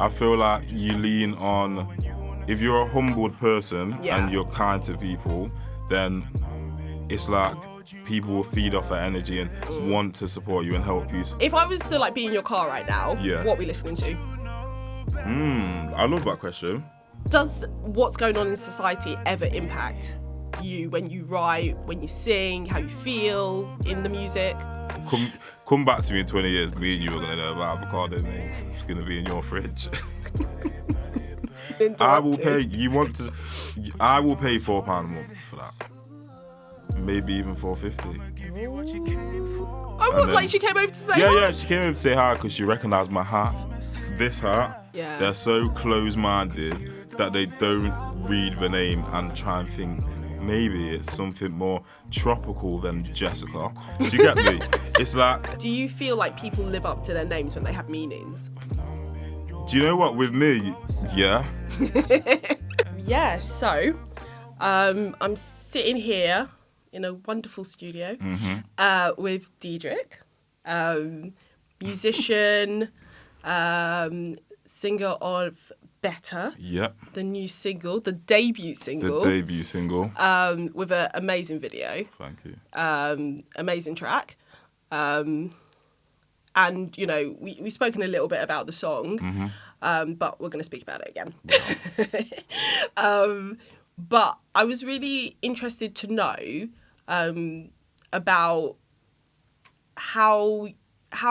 I feel like you lean on, if you're a humbled person and you're kind to people, then it's like people will feed off that energy and want to support you and help you. If I was to like be in your car right now, what are we listening to? I love that question. Does what's going on in society ever impact you when you write, when you sing, how you feel in the music? Come back to me in 20 years, me and you are going to know about avocado, mate. It's going to be in your fridge. I will pay, I will pay £4 a month for that. Maybe even $4.50. Oh, like she came over to say hi? Yeah, she came over to say hi because she recognised my hat. This hat, they're so close-minded that they don't read the name and try and think maybe it's something more tropical than Jessica. Do you get me? It's like... Do you feel like people live up to their names when they have meanings? Do you know what? With me, yeah. Yeah, so I'm sitting here in a wonderful studio with Diedrick, musician, singer of Better. Yep. The new single, the debut single. With an amazing video. Thank you. Amazing track. And, you know, we've spoken a little bit about the song, but we're going to speak about it again. Wow. But I was really interested to know about how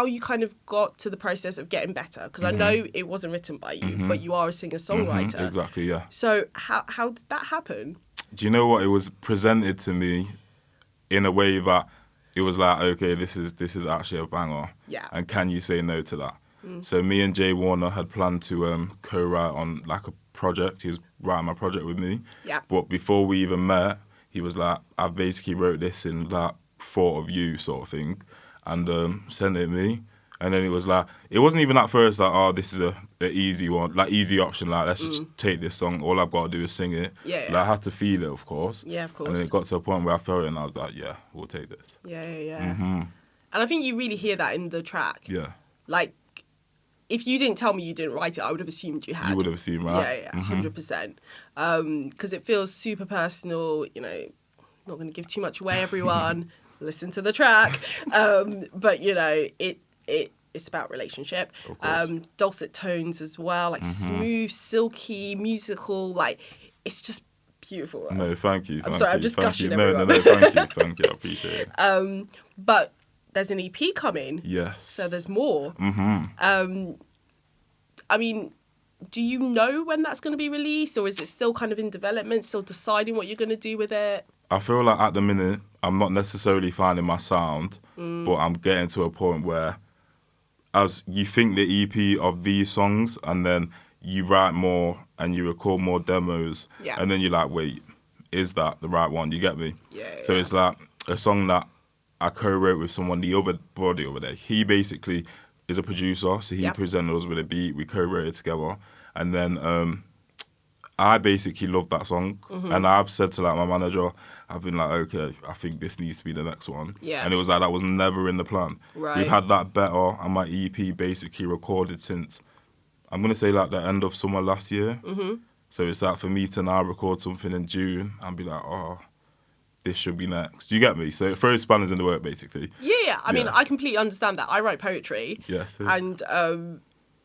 you kind of got to the process of getting better, because I know it wasn't written by you, but you are a singer-songwriter. Exactly, yeah. So how did that happen? Do you know what? It was presented to me in a way that it was like, okay, this is actually a banger. Yeah. And can you say no to that? So me and Jay Warner had planned to co-write on like a project. He was writing my project with me. Yeah. But before we even met, he was like, I've basically wrote this in like thought of you sort of thing, and sent it to me. And then it was like, it wasn't even at first like, oh, this is a easy one, like easy option, like let's just take this song. All I've got to do is sing it. Yeah. Like, I had to feel it, of course. Yeah, of course. And then it got to a point where I felt it, and I was like, yeah, we'll take this. Yeah. And I think you really hear that in the track. Yeah. Like, if you didn't tell me you didn't write it, I would have assumed you had. You would have assumed, right? Yeah, 100%. Because it feels super personal, you know, not going to give too much away, everyone. Listen to the track. But, you know, it's about relationship. Dulcet tones as well, like smooth, silky, musical, like, it's just beautiful. Right? No, thank you. I'm sorry, I'm just gushing everyone. No, thank you, I appreciate it. But there's an EP coming. Yes. So there's more. I mean, do you know when that's going to be released, or is it still kind of in development, still deciding what you're going to do with it? I feel like at the minute, I'm not necessarily finding my sound, but I'm getting to a point where as you think the EP of these songs, and then you write more and you record more demos, and then you're like, wait, is that the right one? You get me? So it's like a song that I co-wrote with someone, the other body over there. He basically is a producer, so he presented us with a beat. We co-wrote it together, and then I basically love that song, and I've said to like my manager, I've been like, okay, I think this needs to be the next one. And it was like that was never in the plan. We've had that Better, and my EP basically recorded since, I'm gonna say like the end of summer last year. So it's like for me to now record something in June and be like, oh, this should be next. Do you get me? So it throws spanners in the work, basically. Yeah. I mean, I completely understand that. I write poetry. Yes. And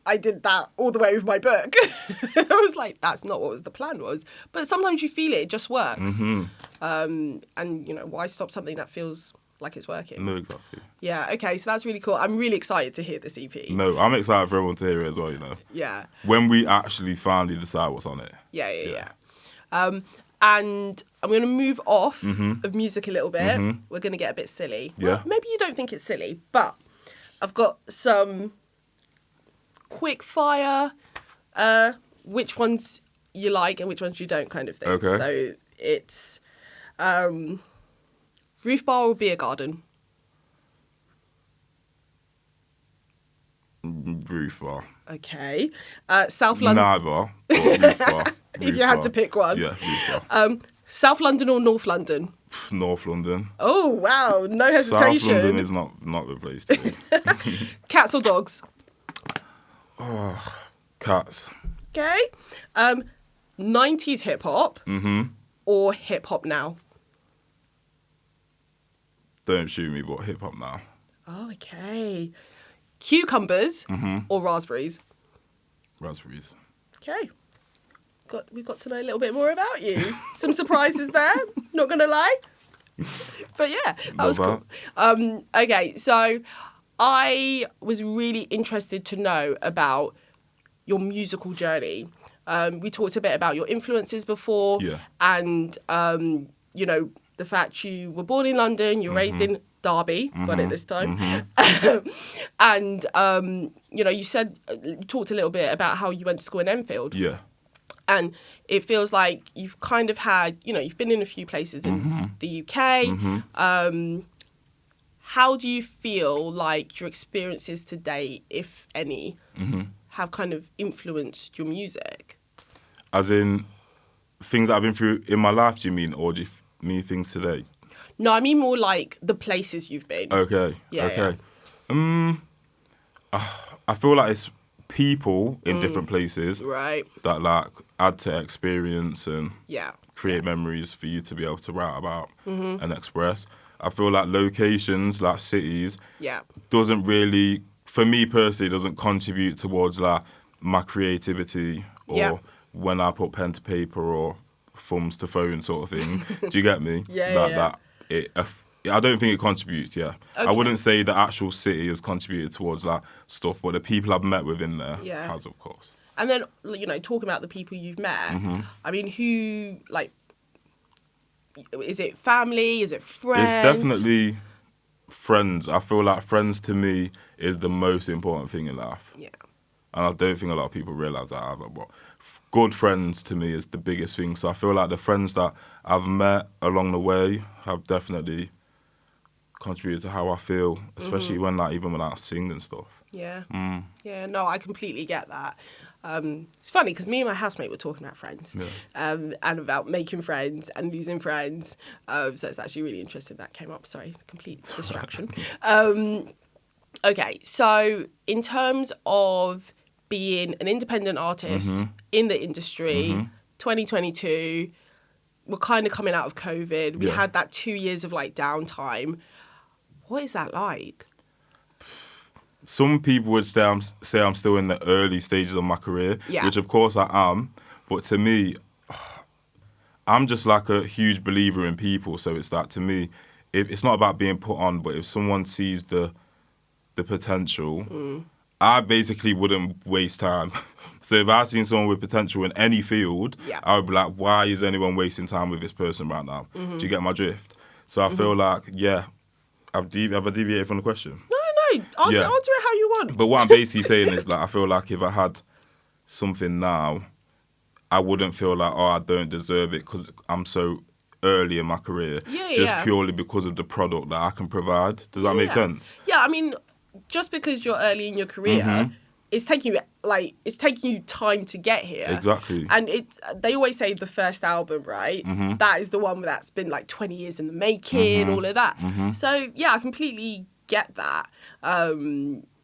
I did that all the way with my book. I was like, that's not what the plan was. But sometimes you feel it just works. And, you know, why stop something that feels like it's working? No, exactly. Yeah, okay, so that's really cool. I'm really excited to hear this EP. No, I'm excited for everyone to hear it as well, you know. Yeah. When we actually finally decide what's on it. Yeah. And I'm going to move off of music a little bit. We're going to get a bit silly. Yeah. Well, maybe you don't think it's silly, but I've got some quick fire, which ones you like and which ones you don't kind of thing. Okay. So it's roof bar or beer garden? Roof bar. Okay. South London. Neither, but roof bar. If you had to pick one. Yeah, roof bar. South London or North London? North London. Oh, wow. No hesitation. South London is not the place to be. Cats or dogs? Oh, Cats. Okay. 90s hip hop or hip hop now? Don't shoot me, but hip hop now. Oh, okay. Cucumbers or raspberries? Raspberries. Okay. We got to know a little bit more about you. Some surprises there, not going to lie. But yeah, that was cool. Okay, so I was really interested to know about your musical journey. We talked a bit about your influences before, and you know, the fact you were born in London, you're raised in Derby, got it this time, and you know, you talked a little bit about how you went to school in Enfield. Yeah. And it feels like you've kind of had, you know, you've been in a few places in the UK. How do you feel like your experiences today, if any, have kind of influenced your music? As in things that I've been through in my life, do you mean? Or do you mean things today? No, I mean more like the places you've been. Okay. Yeah, okay. I feel like it's people in different places that like add to experience and create memories for you to be able to write about and express. I feel like locations, like cities, doesn't really, for me personally, doesn't contribute towards like my creativity or when I put pen to paper or thumbs to phone sort of thing. Do you get me? I don't think it contributes, Okay. I wouldn't say the actual city has contributed towards that stuff, but the people I've met within there has, of course. And then, you know, talking about the people you've met, I mean, who, like, is it family? Is it friends? It's definitely friends. I feel like friends to me is the most important thing in life. Yeah. And I don't think a lot of people realise that either, but good friends to me is the biggest thing. So I feel like the friends that I've met along the way have definitely contributed to how I feel, especially when even when I sing and stuff. Yeah. Yeah, no, I completely get that. It's funny because me and my housemate were talking about friends and about making friends and losing friends. So it's actually really interesting that came up. Sorry, complete distraction. Okay, so in terms of being an independent artist in the industry, 2022, we're kind of coming out of COVID. We had that 2 years of like downtime. What is that like? Some people would say I'm still in the early stages of my career, which of course I am. But to me, I'm just like a huge believer in people. So it's like, to me, it's not about being put on, but if someone sees the potential, I basically wouldn't waste time. So if I seen someone with potential in any field, I would be like, why is anyone wasting time with this person right now? Do you get my drift? So I feel like, have I deviated from the question? No. Answer it how you want. But what I'm basically saying is, like, I feel like if I had something now, I wouldn't feel like, I don't deserve it because I'm so early in my career. Purely because of the product that I can provide. Does that make sense? Yeah, I mean, just because you're early in your career, it's taking you time to get here. Exactly. And they always say the first album, right? That is the one that's been like 20 years in the making, all of that. So yeah, I completely get that.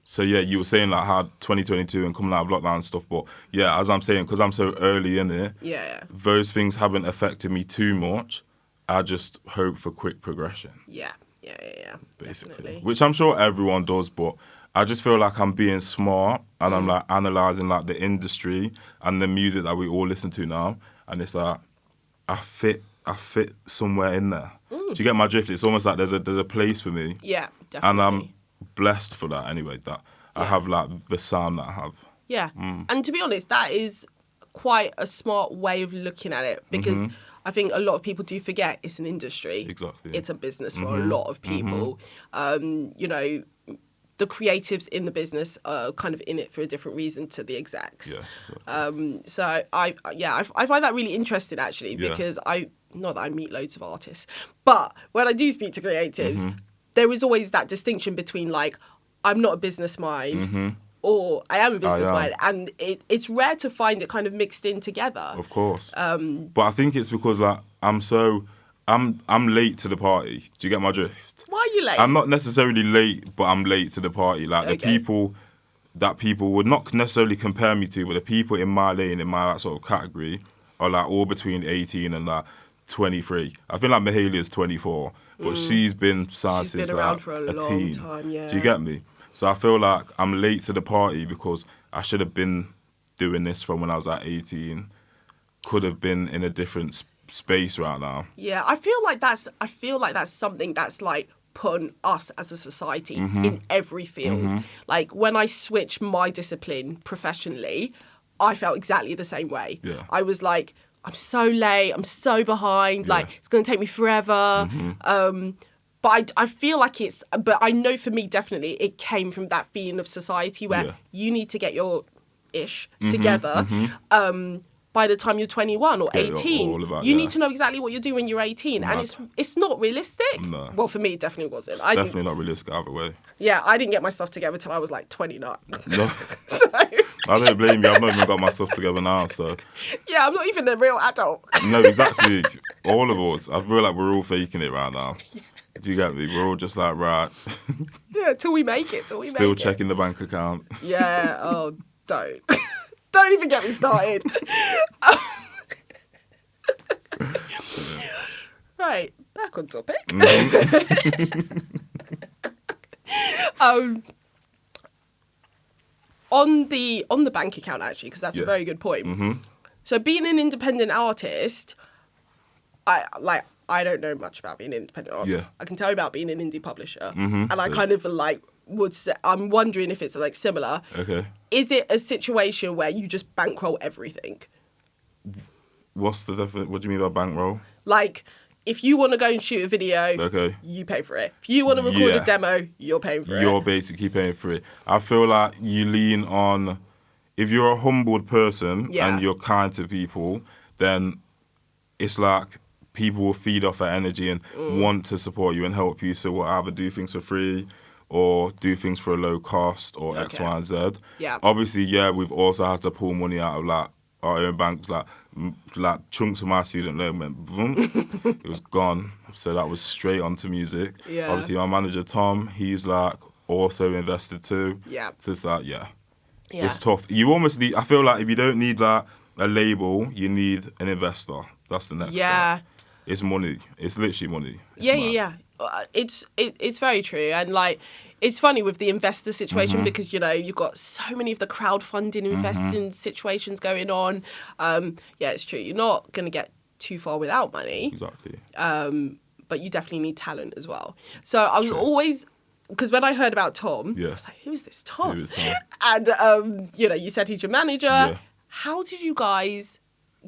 So yeah, you were saying like how 2022 and coming out of lockdown and stuff, but yeah, as I'm saying, because I'm so early in it, those things haven't affected me too much. I just hope for quick progression. Yeah, basically. Definitely. Which I'm sure everyone does, but I just feel like I'm being smart and I'm like analysing like the industry and the music that we all listen to now, and it's like I fit somewhere in there. Do you get my drift? It's almost like there's a place for me. Yeah, definitely. And I'm blessed for that anyway, that I have like the sound that I have. Yeah. And to be honest, that is quite a smart way of looking at it, because I think a lot of people do forget it's an industry. Exactly. It's a business for a lot of people. You know, the creatives in the business are kind of in it for a different reason to the execs. Yeah, exactly. So I find that really interesting actually, because not that I meet loads of artists, but when I do speak to creatives, there is always that distinction between like, I'm not a business mind or I am a business mind, and it's rare to find it kind of mixed in together. Of course. But I think it's because like I'm late to the party. Do you get my drift? Why are you late? I'm not necessarily late, but I'm late to the party. Like the people that people would not necessarily compare me to, but the people in my lane, in my sort of category, are like all between 18 and like 23. I think like Mahalia is 24, but she's been signed She's been since around like for a a long teen. time, yeah. Do you get me? So I feel like I'm late to the party because I should have been doing this from when I was like 18. Could have been in a different space right now. Yeah, I feel like that's something that's like put on us as a society Mm-hmm. in every field. Like when I switched my discipline professionally, I felt exactly the same way. Yeah. I was like, I'm so late, I'm so behind, like Yeah. it's gonna take me forever. But I feel like but I know for me definitely it came from that feeling of society where Yeah. you need to get your ish together. By the time you're 21 or Get it 18, all about, you yeah. need to know exactly what you're doing when you're 18, and Mad. it's not realistic. No. Well, for me, it definitely wasn't. Definitely not realistic either way. I didn't get my stuff together till I was like 29. No. So I don't blame you. I've not even got my stuff together now, so. yeah, I'm not even a real adult. No, exactly. All of us. I feel like we're all faking it right now. Do you get me? We're all just like, right. Yeah, till we make it. Still checking the bank account. Yeah. Oh, don't. Don't even get me started. Right, back on topic. On the bank account actually, because that's a Yeah. very good point. So being an independent artist, I don't know much about being an independent artist. Yeah. I can tell you about being an indie publisher, and I kind of like would say, I'm wondering if it's like similar. Okay. Is it a situation where you just bankroll everything? What's the definition? What do you mean by bankroll? Like, if you want to go and shoot a video, Okay. you pay for it. If you want to record Yeah. a demo, you're paying for You're it. basically paying for it. I feel like you lean on, if you're a humbled person Yeah. and you're kind to people, then it's like people will feed off that energy and want to support you and help you. So we'll either do things for free or do things for a low cost or X, Okay. Y, and Z. Yeah. Obviously, yeah, we've also had to pull money out of like our own banks, like chunks of my student loan went boom, it was gone. So that was straight onto music. Yeah. Obviously, my manager Tom, he's like also invested too. Yeah. So it's like, yeah, Yeah. it's tough. You almost need. I feel like if you don't need like a label, you need an investor. That's the next Yeah. step. It's money. It's literally money. It's Yeah, mad. yeah. It's very true, and like it's funny with the investor situation because you know you've got so many of the crowdfunding investing situations going on. Yeah, it's true. You're not gonna get too far without money, Exactly. but you definitely need talent as well. So I was True. always because when I heard about Tom, Yeah. I was like, "Who is this Tom?" Who is Tom? And you know, you said he's your manager. Yeah. How did you guys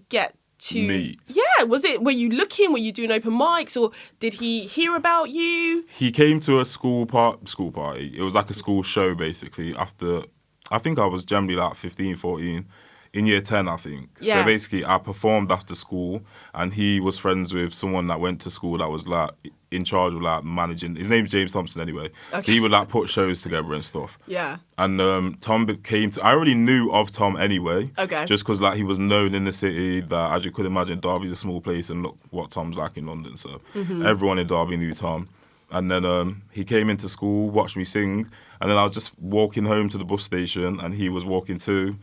get to Meet. Yeah, were you looking, were you doing open mics, or did he hear about you? He came to a school party. It was like a school show basically after, I think I was generally like 15, 14, in year 10 I think. Yeah. So basically I performed after school and he was friends with someone that went to school that was like in charge of like managing, his name's James Thompson anyway. So Okay. he would like put shows together and stuff. Yeah. And Tom came to, I already knew of Tom anyway. Okay. Just because like he was known in the city that, as you could imagine, Derby's a small place and look what Tom's like in London. So everyone in Derby knew Tom. And then he came into school, watched me sing. And then I was just walking home to the bus station and he was walking too.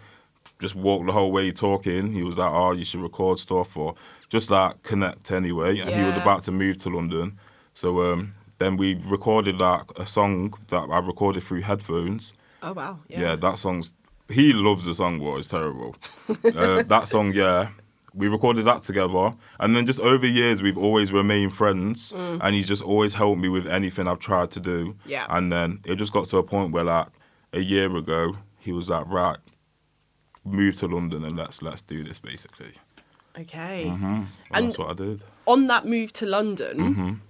Just walked the whole way talking. He was like, oh, you should record stuff or just like connect anyway. And he was Yeah. about to move to London. So then we recorded like a song that I recorded through headphones. Oh wow. Yeah, that song's... He loves the song, but it's terrible. That song, yeah, we recorded that together. And then just over years, we've always remained friends. And he's just always helped me with anything I've tried to do. Yeah. And then it just got to a point where, like, a year ago, he was like, right, move to London and let's do this, basically. Okay. And that's what I did. On that move to London,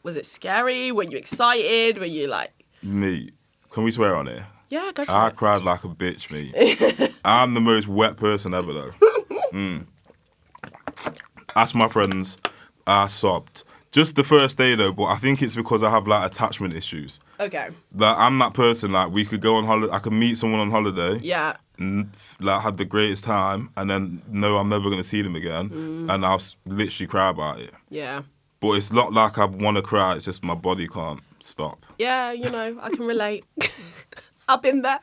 was it scary? Were you excited? Were you like, Me, can we swear on it? yeah, go for I it? cried like a bitch, mate. I'm the most wet person ever, though. Ask my friends, I sobbed. Just the first day, though, but I think it's because I have, like, attachment issues. Okay. Like, I'm that person, like, we could go on holiday, I could meet someone on holiday, Yeah. and, like, have the greatest time, and then know I'm never going to see them again, and I'll literally cry about it. Yeah. But it's not like I want to cry, it's just my body can't stop. Yeah, you know, I can relate. I've been there.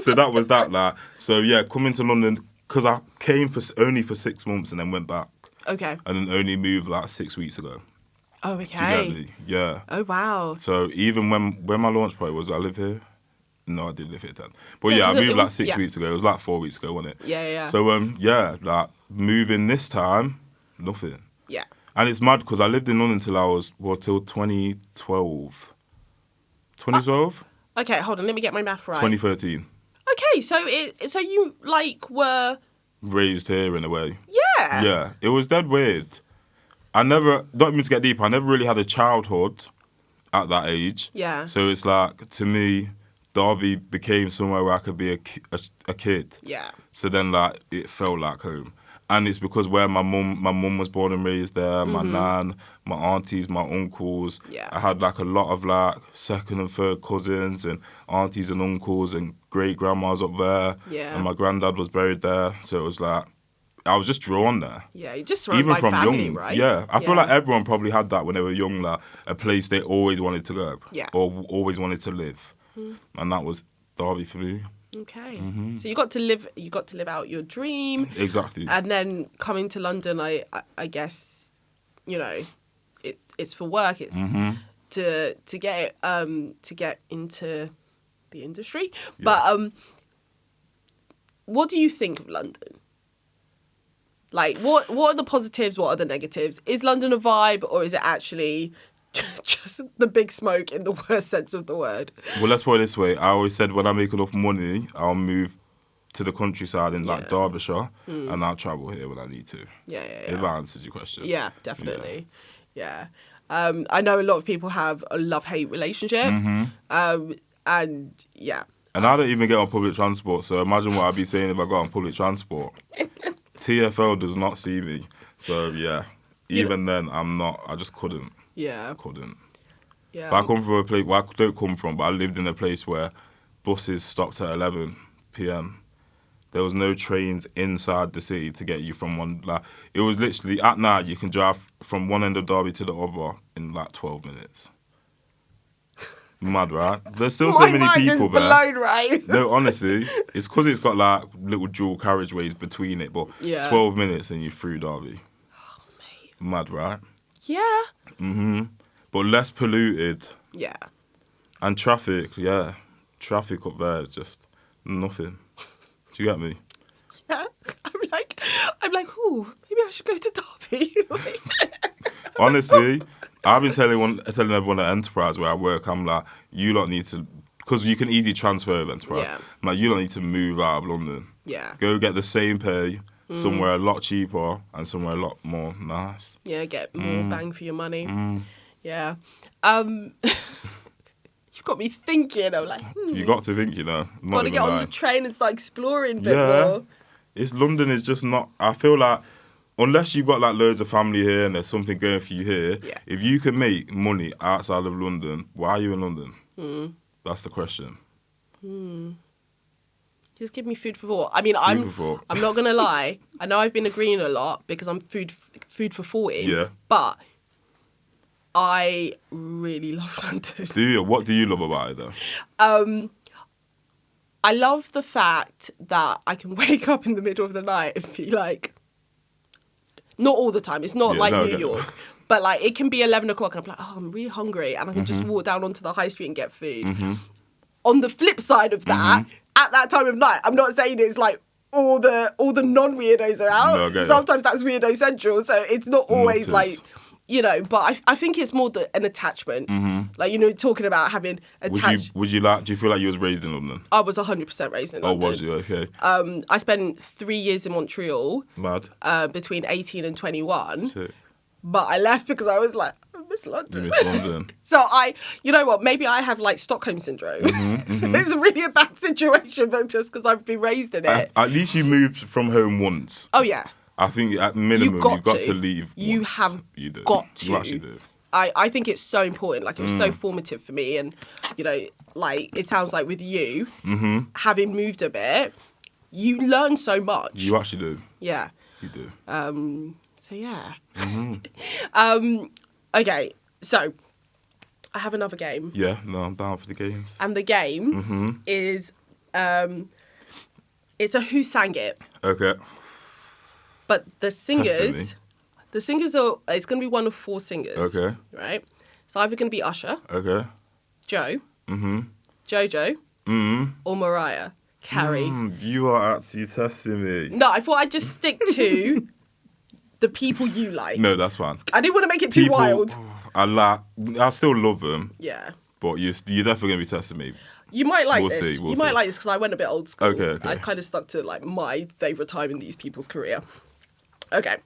So that was that. Like, so yeah, coming to London because I came for only for 6 months and then went back. Okay. And then only moved like 6 weeks ago. Oh, Do you okay. get me? Yeah. Oh, wow. So even when my launch party was, I live here. No, I did live here then. But yeah, I 'cause moved it like was- 6 yeah. weeks ago. It was like 4 weeks ago, wasn't it? Yeah. So yeah, like moving this time, nothing. Yeah. And it's mad because I lived in London till 2012. 2012? Okay, hold on. Let me get my math right. 2013. Okay, so you like were Raised here in a way. yeah. Yeah, it was dead weird. Not even to get deep, I never really had a childhood at that age. Yeah. So it's like, to me, Derby became somewhere where I could be a kid. Yeah. So then, like, it felt like home. And it's because where my mum was born and raised there, my nan, my aunties, my uncles. Yeah. I had, like, a lot of, like, second and third cousins and aunties and uncles and great-grandmas up there. Yeah. And my granddad was buried there. So it was like, I was just drawn there. Yeah, you just surrounded Even by from family, young, right? yeah. I feel like everyone probably had that when they were young, like a place they always wanted to go, Yeah. or always wanted to live, and that was Derby for me. Okay. Mm-hmm. So you got to live out your dream. Exactly. And then coming to London, I guess, you know, it's for work. It's Mm-hmm. to get into the industry. But what do you think of London? Like, what are the positives? What are the negatives? Is London a vibe, or is it actually just the big smoke in the worst sense of the word? Well, let's put it this way. I always said when I make enough money, I'll move to the countryside in like Derbyshire, and I'll travel here when I need to. Yeah. If that answers your question. Yeah, definitely. Yeah. I know a lot of people have a love-hate relationship. And yeah. And I don't even get on public transport, so imagine what I'd be saying if I got on public transport. TfL does not see me. So yeah, even then, I just couldn't. Yeah. Couldn't. Yeah. But I come from a place, well, I don't come from, but I lived in a place where buses stopped at 11 p.m. There was no trains inside the city to get you from one, like, it was literally, at night, you can drive from one end of Derby to the other in like 12 minutes. Mad, right? There's still so My many mind people is there. blown, right? No, honestly, it's because it's got like little dual carriageways between it, but 12 minutes and you're through Derby. Oh, mate. Mad, right? Yeah. But less polluted. Yeah. And traffic, yeah. Traffic up there is just nothing. Do you get me? Yeah. I'm like, ooh, maybe I should go to Derby. Honestly, I've been telling everyone at Enterprise where I work, I'm like, you lot need to, because you can easily transfer of Enterprise. Yeah. I'm like, you lot need to move out of London. Yeah. Go get the same pay somewhere a lot cheaper and somewhere a lot more nice. Yeah, get more bang for your money. Yeah. You've got me thinking. I'm like, You got to think, you know. got to get on the train and start exploring a bit Yeah. more. London is just not, I feel like, unless you've got like loads of family here and there's something going for you here, if you can make money outside of London, why are you in London? That's the question. Just give me food for thought. I mean, I'm not gonna lie. I know I've been agreeing a lot because I'm food for 40. Yeah. But I really love London. Do you? What do you love about it though? I love the fact that I can wake up in the middle of the night and be like, not all the time. It's not like New York. But like it can be 11 o'clock and I'm like, oh, I'm really hungry. And I can just walk down onto the high street and get food. On the flip side of that, at that time of night, I'm not saying it's like all the non-weirdos are out. No, sometimes that's weirdo central. So it's not always like, you know, but I think it's more an attachment. Like, you know, talking about having attached. Do you feel like you was raised in London? I was 100% raised in London. Oh, was you? Okay. I spent 3 years in Montreal. Mad. Between 18 and 21. Sick. But I left because I was like, I miss London. You miss London. So you know what, maybe I have like Stockholm syndrome. So it's really a bad situation, but just because I've been raised in it. At least you moved from home once. Oh, yeah. I think at minimum you've got to leave You once. have You do. got to. You actually do. I think it's so important. Like, it was so formative for me. And, you know, like, it sounds like with you, having moved a bit, you learn so much. You actually do. Yeah. You do. So, yeah. Okay, so I have another game. Yeah, no, I'm down for the games. And the game is, it's a Who Sang It. Okay. But the Testing singers are, it's going to be one of 4 singers. Okay. Right? It's either going to be Usher, Okay. Joe, Jojo, or Mariah Carey. You are actually testing me. No, I thought I'd just stick to the people you like. No, that's fine. I didn't want to make it too wild. I still love them. Yeah. But you're definitely going to be testing me. You might like We'll this. see, we'll you might see. like this because I went a bit old school. Okay. I kind of stuck to like my favourite time in these people's career. Okay.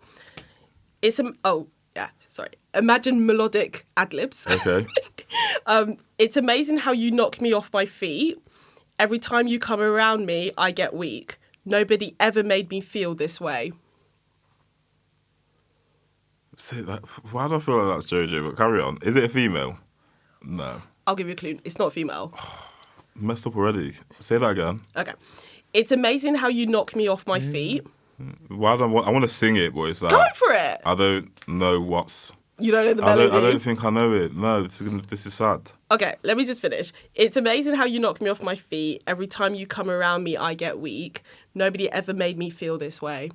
Imagine melodic ad-libs. Okay. It's amazing how you knock me off my feet. Every time you come around me, I get weak. Nobody ever made me feel this way. Say that. Why do I feel like that's JoJo? But carry on. Is it a female? No. I'll give you a clue. It's not female. Messed up already. Say that again. Okay. It's amazing how you knock me off my feet. Why do I want to sing it, but it's like Go for it. I don't know what's. You don't know the melody. I don't think I know it. No, this is sad. Okay, let me just finish. It's amazing how you knock me off my feet. Every time you come around me, I get weak. Nobody ever made me feel this way.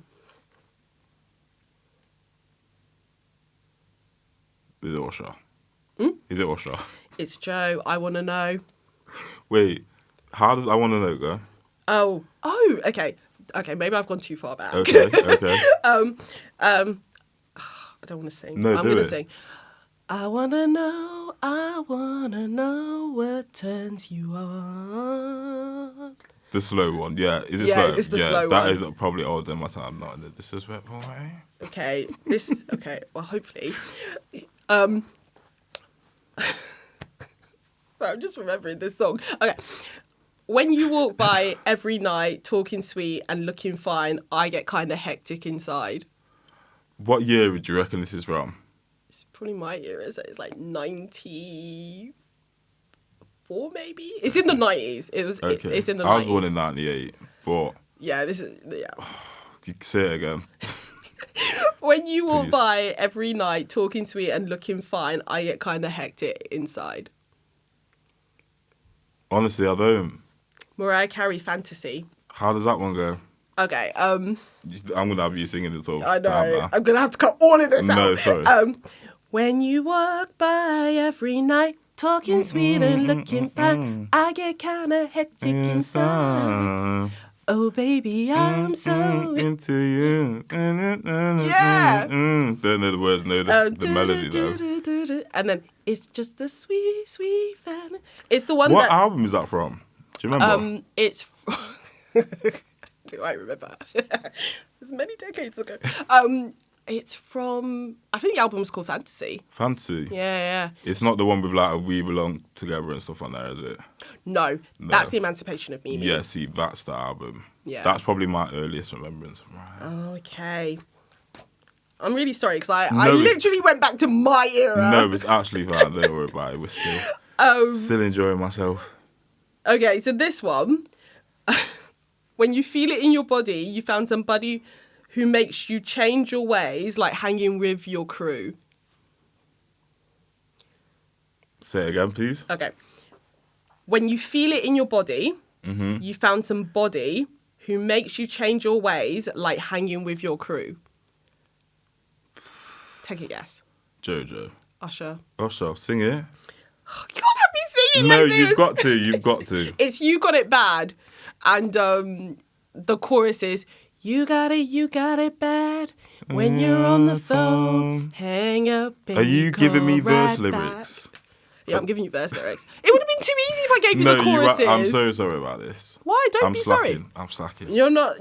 Is it Usher? Is it Usher? It's Joe. I want to know. Wait, how does I want to know go? Oh, okay. Okay, maybe I've gone too far back. Okay. I don't want to sing. No, I'm do going to it. sing. I want to know what turns you on. The slow one, yeah. Is it Yeah, slow? it's the slow that one. is probably older than my time. Not in the disrespectful way. Okay, well, hopefully. Sorry, I'm just remembering this song. Okay. When you walk by every night, talking sweet and looking fine, I get kind of hectic inside. What year would you reckon this is from? It's probably my era, so it's like 94 maybe? It's in the 90s. Okay. It's in the 90s. I was born in 98, but Yeah. you say it again. When you walk Please. by every night, talking sweet and looking fine, I get kind of hectic inside. Honestly, I don't. Mariah Carey, Fantasy. How does that one go? Okay, I'm gonna have you singing this all I the time know. now. I'm going to have to cut all of this out. No, sorry. When you walk by every night, talking sweet and looking fine, I get kind of hectic inside. Oh, baby, I'm so into you. Yeah. Don't know the words, know the melody though. And then it's just a sweet, sweet fan. It's the one What that album is that from? Do you remember? it's. Do I remember? It's many decades ago. It's from. I think the album's called Fantasy. Fantasy. Yeah. It's not the one with like a We Belong Together and stuff on there, is it? No, that's the Emancipation of Mimi. Yeah, see, that's the album. Yeah. That's probably my earliest remembrance. Right. Okay. I'm really sorry because I No, it's- literally went back to my era. No, it's actually fine. Don't worry about it. We're still enjoying myself. Okay, so this one, when you feel it in your body, you found somebody who makes you change your ways, like hanging with your crew. Say it again, please. Okay. When you feel it in your body, you found somebody who makes you change your ways, like hanging with your crew. Take a guess. Jojo. Usher. Usher, sing it. You can't have me singing No, like this. you've got to. You've got to. It's You Got It Bad. And the chorus is, you got it bad. When you're on the phone, hang up and Are you giving me call verse right lyrics? back. Yeah, I'm giving you verse lyrics. It would have been too easy if I gave you No, the choruses. I'm so sorry about this. Why? Don't I'm be slacking. sorry. I'm slacking. You're not,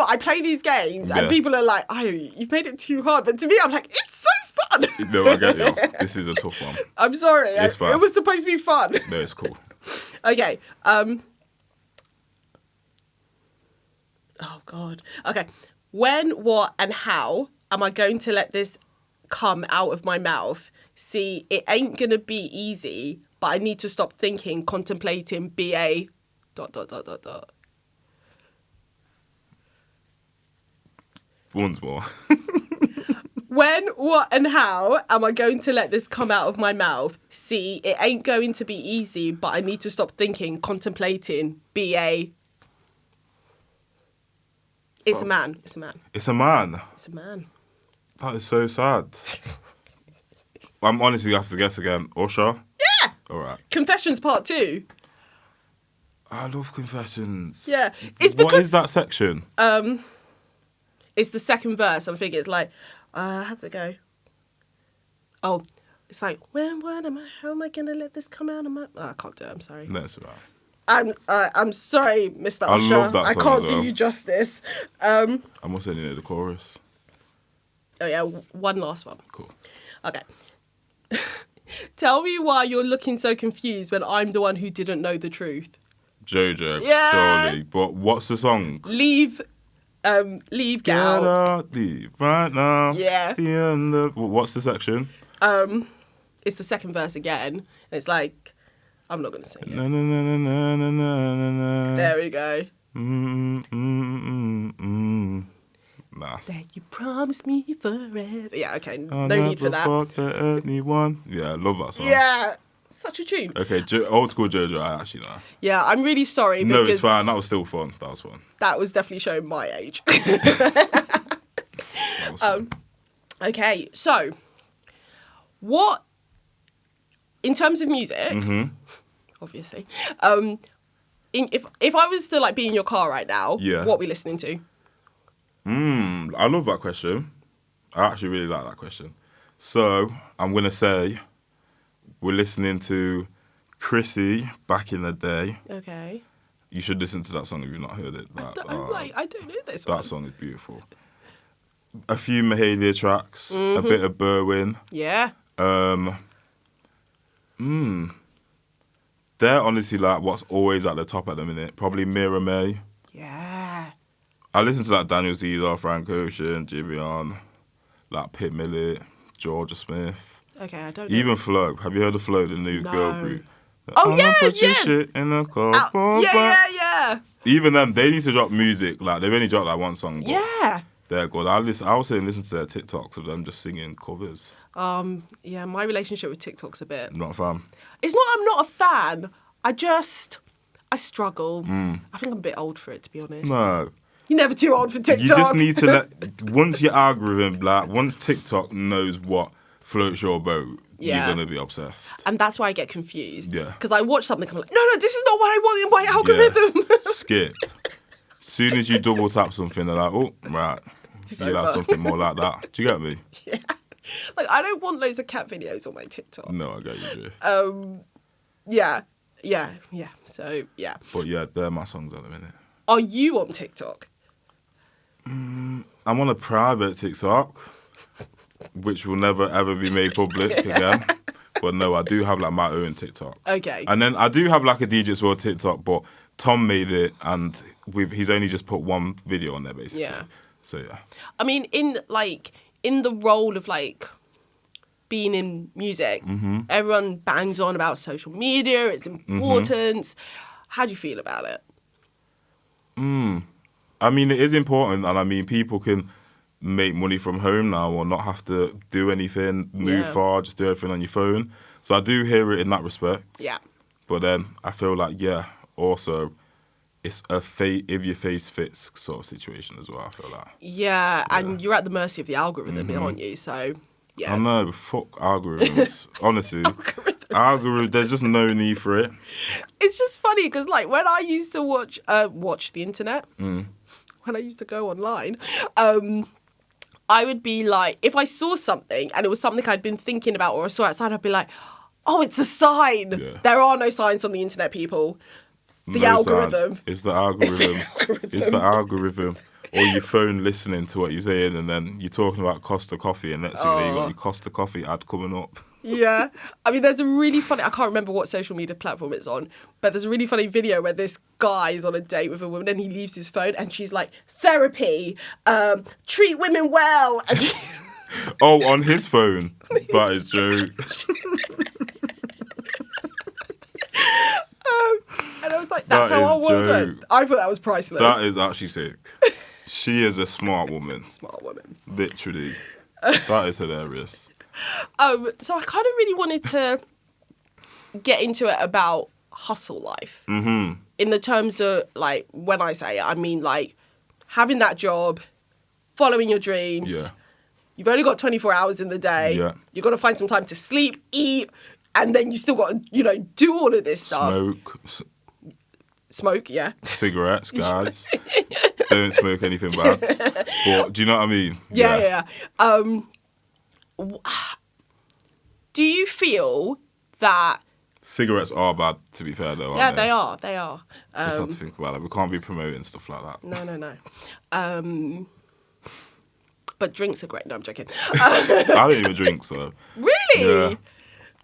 I play these games and Yeah. people are like, oh, you've made it too hard. But to me, I'm like, it's so fun. No, I get you. This is a tough one. I'm sorry. It's fine. It was supposed to be fun. No, it's cool. Okay. Oh, God. Okay. When, what, and how am I going to let this come out of my mouth? See, it ain't going to be easy, but I need to stop thinking, contemplating, BA... ... Once more. When, what, and how am I going to let this come out of my mouth? C, it ain't going to be easy, but I need to stop thinking, contemplating. B-A. It's a man. It's a man. It's a man. It's a man. That is so sad. I'm honestly have to guess again. Usher? Yeah! All right. Confessions Part 2. I love Confessions. Yeah. It's because... What is that section? It's the second verse. I'm thinking it's like, how's it go? Oh, it's like, how am I going to let this come out of my... Oh, I can't do it. I'm sorry. That's all right. I'm sorry, Mr. I Usher. love that I song can't as do well. you justice. I'm also in the chorus. Oh, yeah. One last one. Cool. Okay. Tell me why you're looking so confused when I'm the one who didn't know the truth. Jojo, Yeah. surely. But what's the song? Leave Get Gal. out, leave right now. Yeah. It's the end of... What's the section? It's the second verse again. And it's like, I'm not going to sing it. Na, na, na, na, na, na, na, na. There we go. Nice. That you promised me forever. Yeah, okay. I No need for that. never thought anyone. Yeah, I love that song. Yeah. Such a tune. Okay, old school Jojo, I actually know. Yeah, I'm really sorry No, because it's fine. That was still fun. That was fun. that was definitely showing my age. That was fun. Okay, so what, in terms of music, obviously, if I was to like be in your car right now, Yeah. what are we listening to? I love that question. I actually really like that question. So I'm gonna say we're listening to Chrissy Back in the Day. Okay. You should listen to that song if you've not heard it. I don't know this That one. song is beautiful. A few Mahalia tracks, a bit of Berwin. Yeah. They're honestly like what's always at the top at the minute. Probably Mira May. Yeah. I listen to like Daniel Caesar, Frank Ocean, Giveon, like Pit Millett, Georgia Smith. Okay, I don't know. Even Flo. Have you heard of Flo, the new girl group? Oh, I'm yeah, gonna put your yeah. shit in a cardboard box. Yeah. Even them, they need to drop music. Like they've only dropped like one song. But Yeah. they're good. I was saying listen to their TikToks of them just singing covers. Yeah, my relationship with TikTok's a bit. Not a fan. It's not I'm not a fan. I struggle. I think I'm a bit old for it, to be honest. No. You're never too old for TikTok. You just need to let once your algorithm, like once TikTok knows what floats your boat, Yeah. you're gonna be obsessed. And that's why I get confused. Yeah. Because I watch something, I'm like, no, this is not what I want in my algorithm. Yeah. Skip. Soon as you double tap something, they're like, oh, right. It's You like over. something more like that. Do you get me? Yeah. Like, I don't want loads of cat videos on my TikTok. No, I get you, drift. Yeah. So, yeah. But yeah, they're my songs at the minute. Are you on TikTok? I'm on a private TikTok, which will never ever be made public again. But no, I do have like my own TikTok. Okay. And then I do have like a DJ's World TikTok, but Tom made it, and he's only just put one video on there basically. Yeah. So yeah. I mean, in the role of like being in music, everyone bangs on about social media, its importance. How do you feel about it? I mean, it is important, and I mean, people can make money from home now or not have to do anything, move Yeah. far, just do everything on your phone. So I do hear it in that respect. Yeah. But then I feel like, yeah, also, it's a if your face fits sort of situation as well, I feel like. Yeah, and you're at the mercy of the algorithm, aren't you? So, yeah. I know, fuck algorithms. Honestly, algorithms, there's just no need for it. It's just funny because, like, when I used to watch the internet, when I used to go online, I would be like, if I saw something and it was something I'd been thinking about or I saw outside, I'd be like, oh, it's a sign. Yeah. There are no signs on the internet, people. It's the No algorithm. signs. It's the algorithm. It's the algorithm. Or your phone listening to what you're saying, and then you're talking about Costa Coffee, and next thing you got your Costa Coffee ad coming up. Yeah. I mean, there's a really funny, I can't remember what social media platform it's on, but there's a really funny video where this guy is on a date with a woman and he leaves his phone and she's like, therapy, treat women well. And she's... Oh, on his phone. That is joke. And I was like, that's That how I is want it. joke. I thought that was priceless. That is actually sick. She is a smart woman. Smart woman. Literally. That is hilarious. So I kind of really wanted to get into it about hustle life. Mm-hmm. In the terms of, like, when I say it, I mean, like, having that job, following your dreams. Yeah. You've only got 24 hours in the day. Yeah. You've got to find some time to sleep, eat, and then you still got to, you know, do all of this stuff. Smoke, yeah. Cigarettes, guys. Don't smoke anything bad. But do you know what I mean? Yeah. Do you feel that... Cigarettes are bad, to be fair, though, Yeah, aren't they? they are. Just have to think about it. We can't be promoting stuff like that. No. But drinks are great. No, I'm joking. I don't even drink, so... Really? Yeah.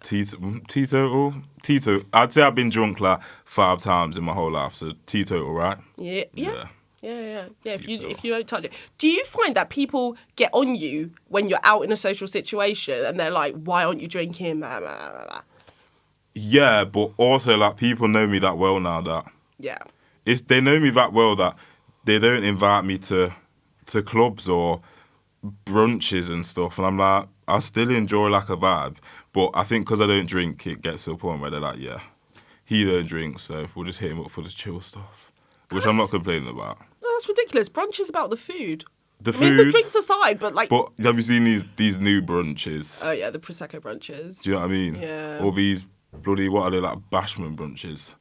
Teetotal? I'd say I've been drunk like 5 times in my whole life, so teetotal, right? Yeah. If you don't touch it, do you find that people get on you when you're out in a social situation and they're like, "Why aren't you drinking?" Blah, blah, blah, blah. Yeah, but also like people know me that well now that they know me that well that they don't invite me to clubs or brunches and stuff, and I'm like, I still enjoy like a vibe, but I think because I don't drink, it gets to a point where they're like, yeah, he don't drink, so we'll just hit him up for the chill stuff, which I'm not complaining about. No, that's ridiculous. Brunch is about the food. The I food. mean, the drinks aside, but like. But have you seen these new brunches? Oh yeah, the prosecco brunches. Do you know what I mean? Yeah. Or these bloody, what are they, like bashment brunches?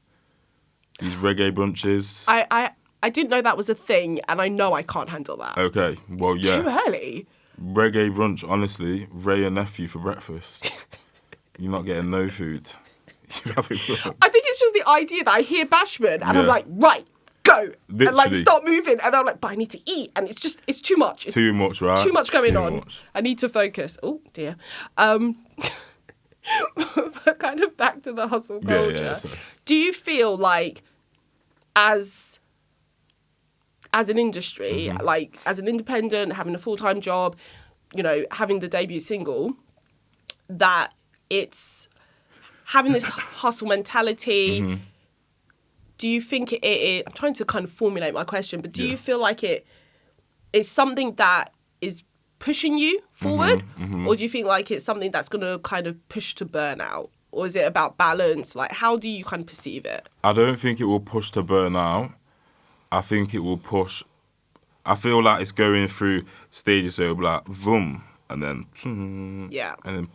These reggae brunches. I didn't know that was a thing, and I know I can't handle that. Okay, well, it's too early. Reggae brunch, honestly, Ray and nephew for breakfast. You're not getting no food. You're having brunch. I think it's just the idea that I hear bashment, and I'm like, right, go. Literally. And like, stop moving. And I'm like, but I need to eat. And it's too much. It's too much, right? Too much going too on. Much. I need to focus. Oh, dear. But kind of back to the hustle culture. Yeah, do you feel like as an industry, like as an independent, having a full-time job, you know, having the debut single, that it's having this hustle mentality, do you think it I'm trying to kind of formulate my question, but do you feel like it is something that is pushing you forward? Or do you think like it's something that's going to kind of push to burnout? Or is it about balance? Like, how do you kind of perceive it? I don't think it will push to burnout. I think it will push. I feel like it's going through stages, so it'll be like, vroom, and then, and then,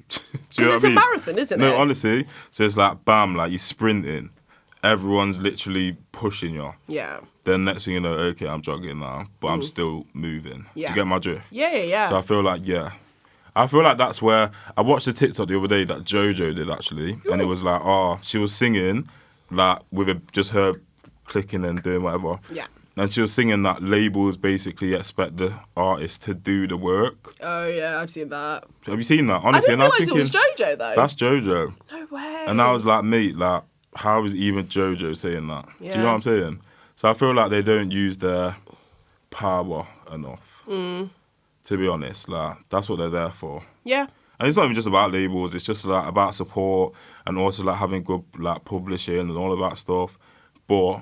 because it's a marathon, isn't it? No, honestly. So it's like, bam, like you're sprinting. Everyone's literally pushing you. Yeah. Then next thing you know, okay, I'm jogging now, but I'm still moving. Yeah. You get my drift? Yeah. So I feel like, I feel like that's where I watched a TikTok the other day that JoJo did actually, and it was like, she was singing like with just her clicking and doing whatever. Yeah. And she was singing that labels basically expect the artist to do the work. Oh yeah, I've seen that. Have you seen that? Honestly, I didn't realise it was JoJo though. That's JoJo. No way. And I was like, mate, like, how is even JoJo saying that? Yeah. Do you know what I'm saying? So I feel like they don't use their power enough. To be honest, like that's what they're there for. Yeah. And it's not even just about labels. It's just like about support and also like having good like publishing and all of that stuff. But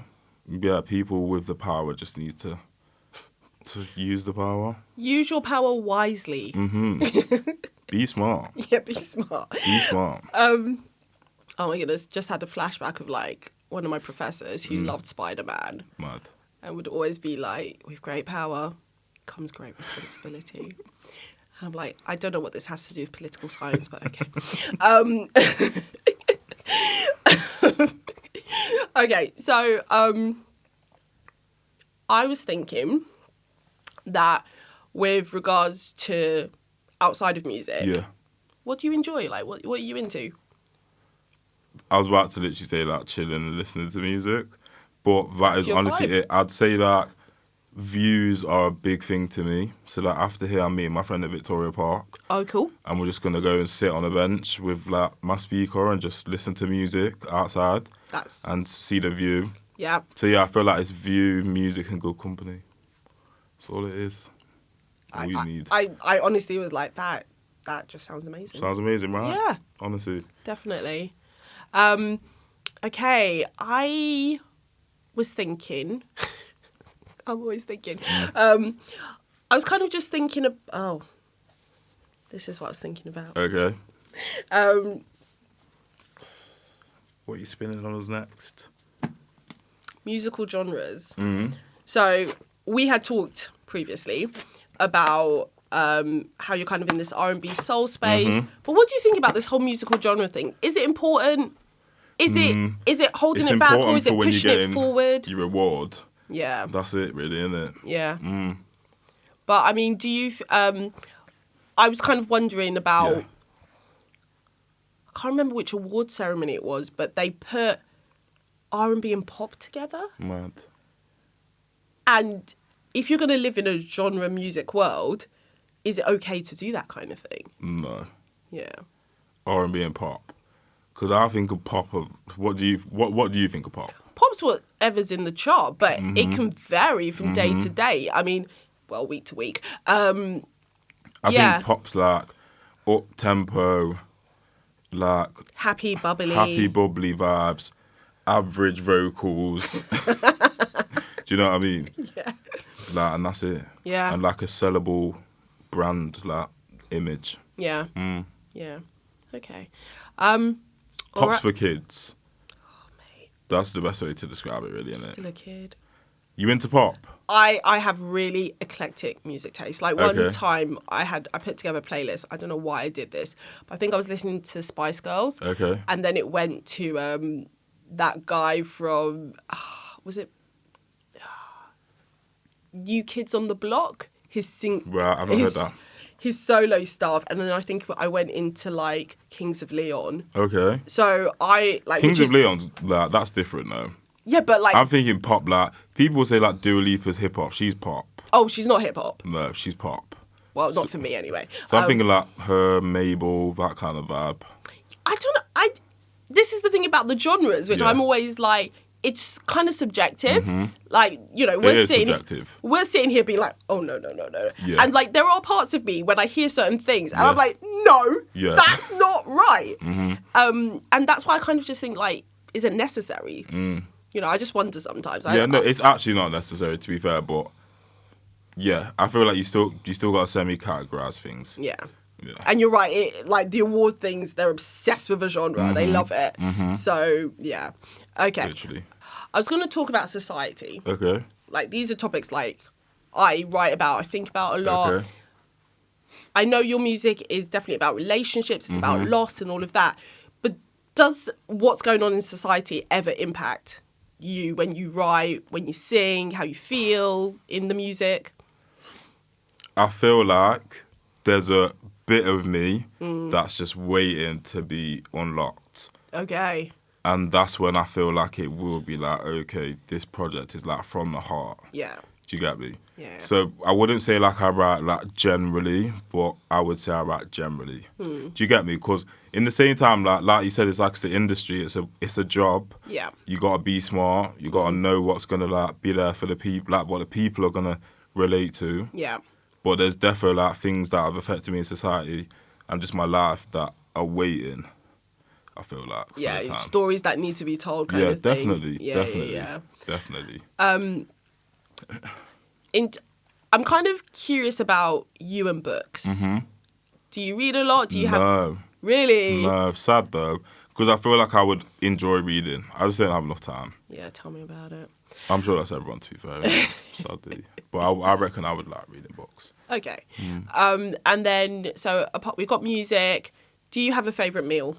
yeah, people with the power just need to use the power. Use your power wisely. Be smart. Yeah, be smart. Be smart. Oh my goodness, just had a flashback of like one of my professors who loved Spider-Man. Mad. And would always be like, with great power comes great responsibility. And I'm like, I don't know what this has to do with political science, but okay. Okay, so I was thinking that with regards to outside of music, what do you enjoy? Like, what are you into? I was about to literally say like chilling and listening to music, but that's honestly it. I'd say that views are a big thing to me. So like after here, I'm meeting my friend at Victoria Park. Oh, cool. And we're just gonna go and sit on a bench with like my speaker and just listen to music outside. And see the view. Yeah. So yeah, I feel like it's view, music, and good company. That's all it is. All you need. I honestly was like that. That just sounds amazing. Sounds amazing, right? Yeah. Honestly. Definitely. Okay, I was thinking. I'm always thinking. I was kind of just thinking of. Oh, This is what I was thinking about. Okay. Um, What are you spinning on us next? musical genres. Mm-hmm. So we had talked previously about how you're kind of in this R&B soul space. Mm-hmm. But what do you think about this whole musical genre thing? Is it important? Is it holding It's it back, or important is it for when pushing you're it getting forward? your reward. Yeah. That's it, really, isn't it? Yeah. Mm. But I mean, do you? I was kind of wondering about. Yeah. I can't remember which award ceremony it was, but they put R&B and pop together. Mad. And if you're going to live in a genre music world, is it okay to do that kind of thing? No. Yeah. R&B and pop. Because I think of pop. What do you think of pop? Pop's whatever's in the chart, but Mm-hmm. it can vary from day to day. I mean, well, week to week. I Yeah. think pop's like up tempo, like Happy, bubbly. happy, bubbly vibes, average vocals. Do you know what I mean? Yeah. Like, and that's it. Yeah. And like a sellable brand, like image. Yeah. Mm. Yeah. Okay. Pop's alright. for kids. Mate, That's the best way to describe it, really, isn't it? still a kid. You into pop? I have really eclectic music taste. Like one Okay. time I put together a playlist. I don't know why I did this, but I think I was listening to Spice Girls. Okay. And then it went to that guy from was it New Kids on the Block? Right, I've not heard that. His solo stuff, and then I think I went into like Kings of Leon. Okay. So I like Kings which of is- Leon's, like, that's different, though. Yeah, but like I'm thinking pop, like, people say, like, Dua Lipa's hip-hop. She's pop. oh, she's not hip hop. No, she's pop. Well, not for me anyway. So I'm thinking, like, her, Mabel, that kind of vibe. I don't know. This is the thing about the genres, which Yeah. I'm always like, it's kind of subjective. Like, you know, It is subjective. we're sitting here being like, oh no. Yeah. And like there are parts of me when I hear certain things and Yeah. I'm like, no, Yeah. that's not right. And that's why I kind of just think like, is it necessary? You know, I just wonder sometimes. Yeah, no, it's actually not necessary, to be fair, but yeah, I feel like you still got to semi-categorize things. Yeah. Yeah. And you're right, like the award things, they're obsessed with a genre. They love it. So, yeah. Okay. Literally. I was going to talk about society. Okay. Like, these are topics like I write about, I think about a lot. Okay. I know your music is definitely about relationships, it's about loss and all of that. But does what's going on in society ever impact you when you write, when you sing, how you feel in the music? I feel like there's a bit of me that's just waiting to be unlocked. Okay. And that's when I feel like it will be like, okay, this project is like from the heart. Yeah. Do you get me? Yeah. So I wouldn't say like I write like generally, but I would say I write generally. Do you get me? Because in the same time, like you said, it's like it's an industry. It's a job. Yeah. You gotta be smart. You gotta know what's gonna like be there for the people, like what the people are gonna relate to. Yeah. But there's definitely like things that have affected me in society and just my life that are waiting. I feel like. for Yeah, the time. stories that need to be told kind Yeah, of thing. definitely, Yeah, definitely, yeah. definitely. I'm kind of curious about you and books. Do you read a lot? Do you have... No, Really? no, sad though, because I feel like I would enjoy reading. I just don't have enough time. Yeah, tell me about it. I'm sure that's everyone, to be fair. Sadly, but I reckon I would like reading books. Okay. And then, so apart, we've got music. Do you have a favourite meal?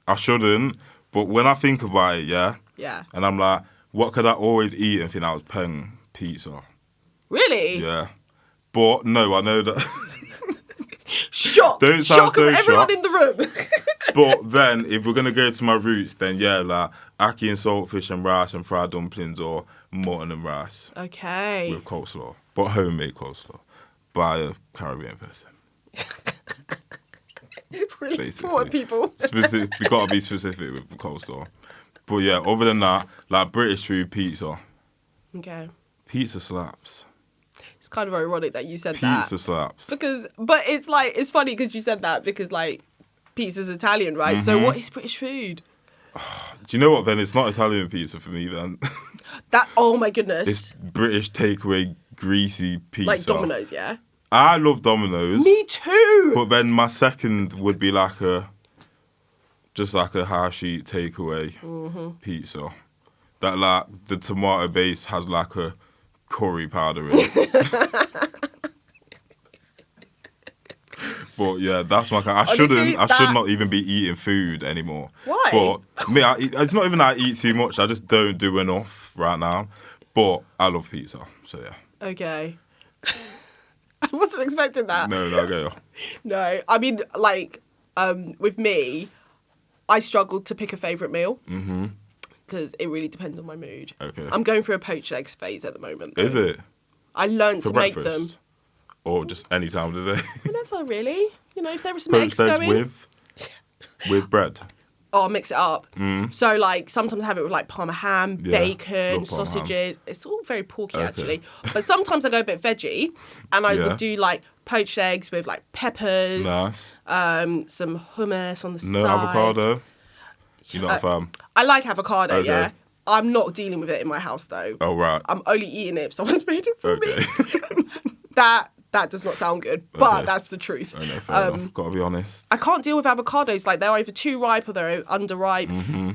I shouldn't, but when I think about it, yeah, Yeah. and I'm like, what could I always eat and think I was paying pizza? Really? Yeah. But no, I know that. Shock! Don't sound Shock so of everyone shocked. in the room. But then, if we're gonna go to my roots, then yeah, like ackee and saltfish and rice and fried dumplings, or mutton and rice Okay. with coleslaw, but homemade coleslaw by a Caribbean person. Really basically. poor people. Specific, we gotta be specific with coleslaw. But yeah, other than that, like British food, pizza. Okay. Pizza slaps. It's kind of ironic that you said that. Pizza slaps. But it's like, it's funny because you said that because like pizza's Italian, right? So what is British food? Do you know what then? It's not Italian pizza for me then. That, oh my goodness. It's British takeaway greasy pizza. Like Domino's, yeah? I love Domino's. Me too. But then my second would be like just like a high sheet takeaway pizza. That like the tomato base has like a curry powder in it. But yeah, that's my kind. Honestly, I should not even be eating food anymore. Why? But me, it's not even that I eat too much. I just don't do enough right now. But I love pizza, so yeah. Okay. I wasn't expecting that. No, go. No, I mean, like, with me, I struggled to pick a favourite meal. Mm-hmm. Because it really depends on my mood. Okay. I'm going through a poached eggs phase at the moment. Though. Is it? I learned For to breakfast? make them. Or just any time of the day? Whenever, really. You know, if there were some Poached eggs eggs going. with bread. Oh, I'll mix it up. So, like, sometimes I have it with, like, parma ham, Yeah, bacon, love parma sausages. It's all very porky, Okay. actually. But sometimes I go a bit veggie, and I Yeah. would do, like, poached eggs with, like, peppers. Nice. Some hummus on the No side. avocado? You're not a fan? I like avocado, Okay. yeah. I'm not dealing with it in my house, though. Oh, right. I'm only eating it if someone's made it for Okay. me. That does not sound good, but Okay. that's the truth. I know, fair enough. Gotta be honest. I can't deal with avocados. Like, they're either too ripe or they're underripe. Mm-hmm.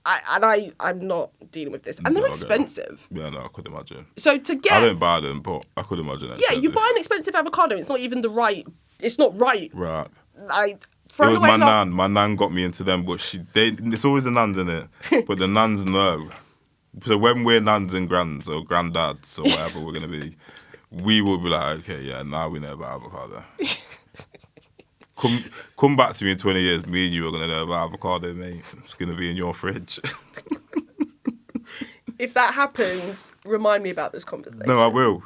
I'm not dealing with this. And they're No, I get it. expensive. Yeah, no, I could imagine. So to I get... don't buy them, but I could imagine it. Yeah, you buy an expensive avocado, it's not even the right... It's not right. Right. Like, It throwing was away my half... nan. My nan got me into them, but it's always the nans in it. But the nans know. So when we're nans and grands or granddads or whatever we're going to be, we will be like, okay, yeah, now we know about avocado. Come back to me in 20 years, me and you are going to know about avocado, mate. It's going to be in your fridge. If that happens, remind me about this conversation. No, I will.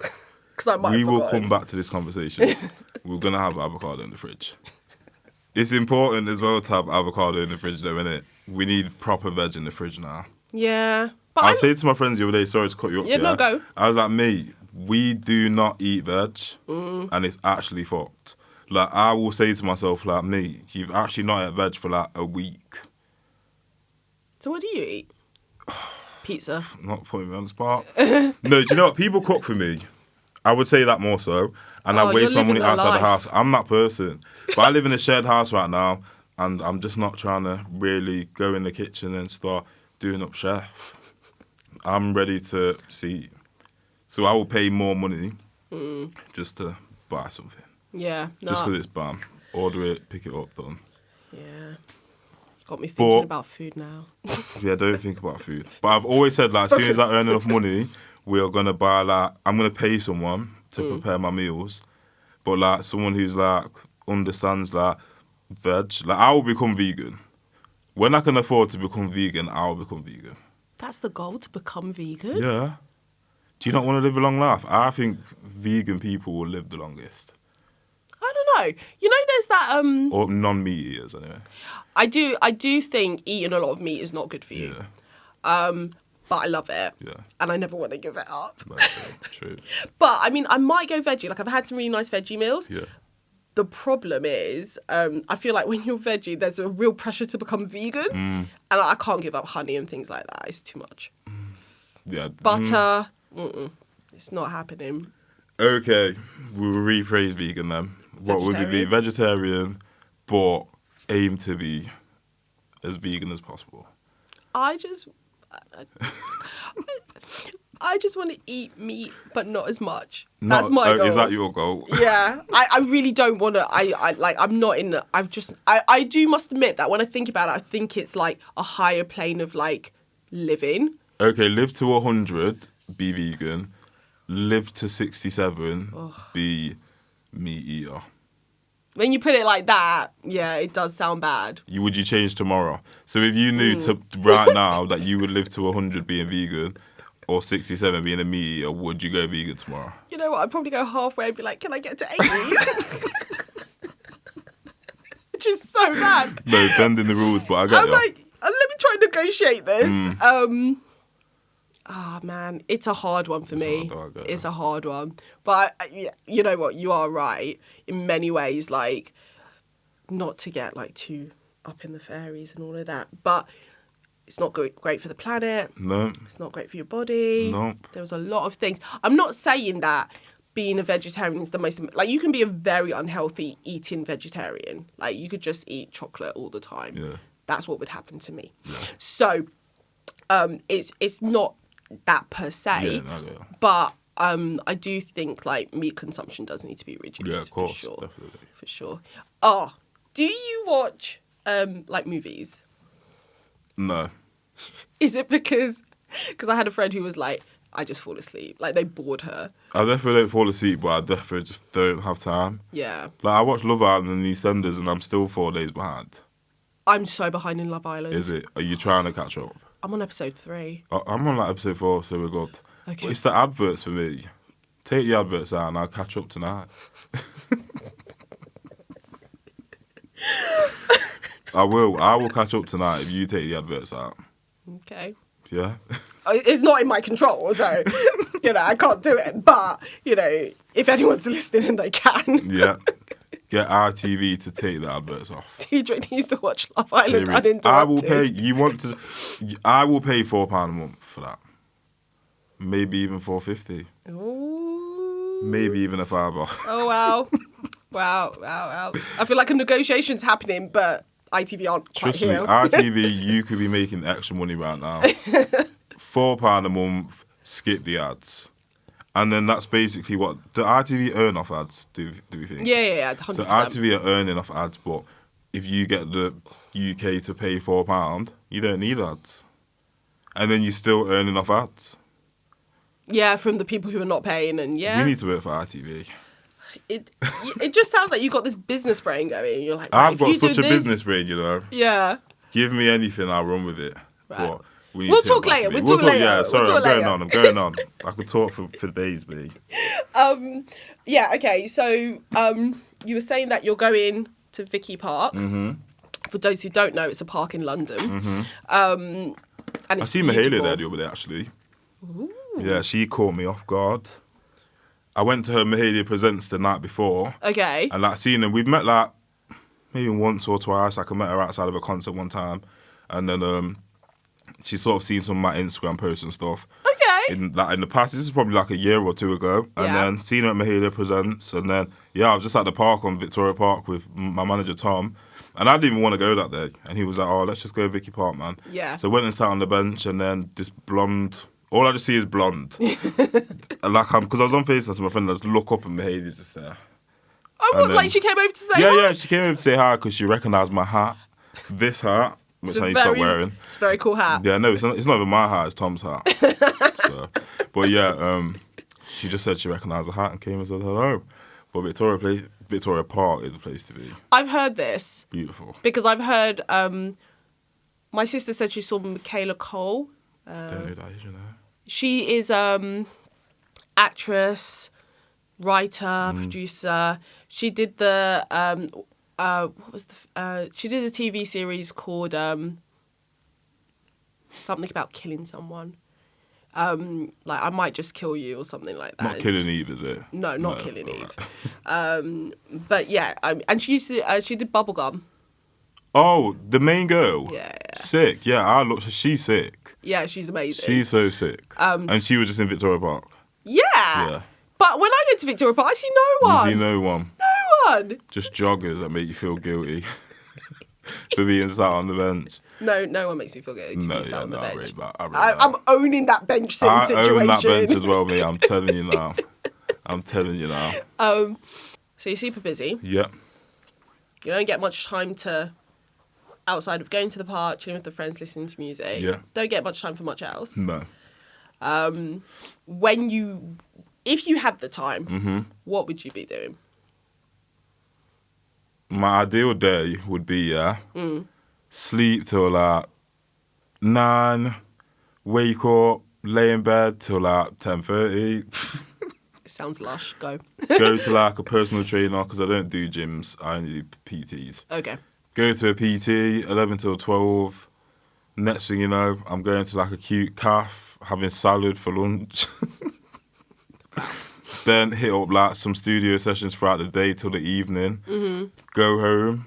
Because I might We have will forgotten. come back to this conversation. We're going to have avocado in the fridge. It's important as well to have avocado in the fridge, though, innit? We need proper veg in the fridge now. Yeah. But I was saying to my friends the other day, sorry to cut you up. Yeah, no, go. I was like, mate, we do not eat veg, and it's actually fucked. Like, I will say to myself, like, mate, you've actually not had veg for like a week. So what do you eat? Pizza. Not putting me on the spot. No, do you know what? People cook for me. I would say that more so. And I Oh, waste you're my money living the outside the life. house. I'm that person. But I live in a shared house right now, and I'm just not trying to really go in the kitchen and start doing up chef. I'm ready to see. So I will pay more money just to buy something. Yeah. No. Just because it's bam. Order it, pick it up, done. Yeah. Got me thinking But- about food now. Yeah, don't think about food. But I've always said, like, as soon as I Focus. earn enough money, we are going to buy, like, I'm going to pay someone to prepare my meals. But, like, someone who's, like, understands, like, veg. Like, I will become vegan. When I can afford to become vegan, I will become vegan. That's the goal, to become vegan? Yeah. Do you not want to live a long life? I think vegan people will live the longest. I don't know. You know, there's that... Or non-meat eaters, anyway. I do think eating a lot of meat is not good for you. Yeah. But I love it. Yeah. And I never want to give it up. That's true. But, I mean, I might go veggie. Like, I've had some really nice veggie meals. Yeah. The problem is, I feel like when you're veggie, there's a real pressure to become vegan. And I can't give up honey and things like that. It's too much. Yeah. Butter, it's not happening. Okay, we'll rephrase vegan then. What would we be? Vegetarian, but aim to be as vegan as possible. I just want to eat meat, but not as much. That's my goal. Is that your goal? Yeah, I really don't want to. I'm not in. I do must admit that when I think about it, I think it's like a higher plane of like living. Okay, live to 100, be vegan. Live to 67, be meat eater. When you put it like that, yeah, it does sound bad. Would you change tomorrow? So if you knew right now that you would live to 100 being vegan, or 67 being a meat eater, would you go vegan tomorrow? You know what? I'd probably go halfway and be like, can I get to 80? Which is so bad. No, bending the rules, but I get I'm you. like, let me try and negotiate this. Man, it's a hard one for me. hard, I get It's a hard one. But yeah, you know what? You are right in many ways. Like, not to get like too up in the fairies and all of that, but it's not great for the planet. No, It's not great for your body. no. There's a lot of things. I'm not saying that being a vegetarian is the most, like, you can be a very unhealthy eating vegetarian. Like, you could just eat chocolate all the time. Yeah. That's what would happen to me. Yeah. So, it's not that per se, Yeah, no, yeah. but I do think, like, meat consumption does need to be reduced. Yeah, of course, for sure. definitely. For sure. Oh, do you watch like movies? No. Is it because I had a friend who was like, I just fall asleep. Like, they bored her. I definitely don't fall asleep, but I definitely just don't have time. Yeah. Like, I watch Love Island and EastEnders, and I'm still 4 days behind. I'm so behind in Love Island. Is it? Are you trying to catch up? I'm on episode 3. I'm on like episode 4, so we're good. Okay. But it's the adverts for me. Take the adverts out and I'll catch up tonight. I will catch up tonight if you take the adverts out. Okay. Yeah? It's not in my control, so, I can't do it. But, if anyone's listening and they can. Yeah. Get RTV to take the adverts off. Diedrick needs to watch Love Island Period. uninterrupted. I will pay. I will pay £4 a month for that. Maybe even £4.50. Ooh. Maybe even a £5. Oh, wow. Wow. I feel like a negotiation's happening, but ITV aren't quite Trust me, here. RTV, you could be making extra money right now. £4 a month, skip the ads. And then that's basically what... Do ITV earn off ads, do we think? Yeah, 100%. So ITV are earning off ads, but if you get the UK to pay £4, you don't need ads. And then you're still earning off ads. Yeah, from the people who are not paying, and yeah. We need to work for ITV. It just sounds like you've got this business brain going. You're like, I've got such a business brain, Yeah. Give me anything, I'll run with it. Right. But We'll talk later. Yeah, We'll sorry, talk I'm later. going on. I could talk for days, B. Yeah, okay. So you were saying that you're going to Vicky Park. Mm-hmm. For those who don't know, it's a park in London. Mm-hmm. And I it's seen Mahalia there the other day, actually. Ooh. Yeah, she caught me off guard. I went to her Mahalia Presents the night before. Okay. And seen her. We've met maybe once or twice. I met her outside of a concert one time. And then she's sort of seen some of my Instagram posts and stuff. Okay. In the past, this is probably like a year or two ago. And then seen her at Mahalia Presents. And then, I was just at the park on Victoria Park with my manager, Tom. And I didn't even want to go that day. And he was like, let's just go to Vicky Park, man. Yeah. So I went and sat on the bench, and then this blonde... All I just see is blonde. Because I was on FaceTime with my friend, I just look up and Mahalia's just there. Oh, what, like she came over to say hi? Yeah, she came over to say hi because she recognised my hat. This hat, which I need to stop wearing. It's a very cool hat. Yeah, no, it's not even my hat, it's Tom's hat. But yeah, she just said she recognised the hat and came and said hello. But Victoria Park is a place to be. I've heard this. Beautiful. Because I've heard, my sister said she saw Michaela Cole. Don't know who that is, She is actress, writer, producer. She did the she did a TV series called something about killing someone. Like I Might Just Kill You or something like that. Not Killing Eve, is it? No, not Killing Eve. Right. But yeah, and she did Bubblegum. Oh, the main girl. Yeah. Sick. Yeah, she's sick. Yeah, she's amazing. She's so sick. And she was just in Victoria Park. Yeah. But when I go to Victoria Park, I see no one. You see no one. No one. Just joggers that make you feel guilty for being sat on the bench. No one makes me feel guilty to be sat on the bench. I'm owning that bench sitting situation. I own that bench as well, me. I'm telling you now. So you're super busy. Yeah. You don't get much time to... outside of going to the park, chilling with the friends, listening to music. Yeah. Don't get much time for much else. No. If you had the time, what would you be doing? My ideal day would be, sleep till like 9, wake up, lay in bed till like 10:30. It sounds lush. Go. Go to like a personal trainer because I don't do gyms. I only do PTs. Okay. Go to a PT, 11 till 12. Next thing you know, I'm going to like a cute cafe, having salad for lunch. Then hit up like some studio sessions throughout the day till the evening. Mm-hmm. Go home,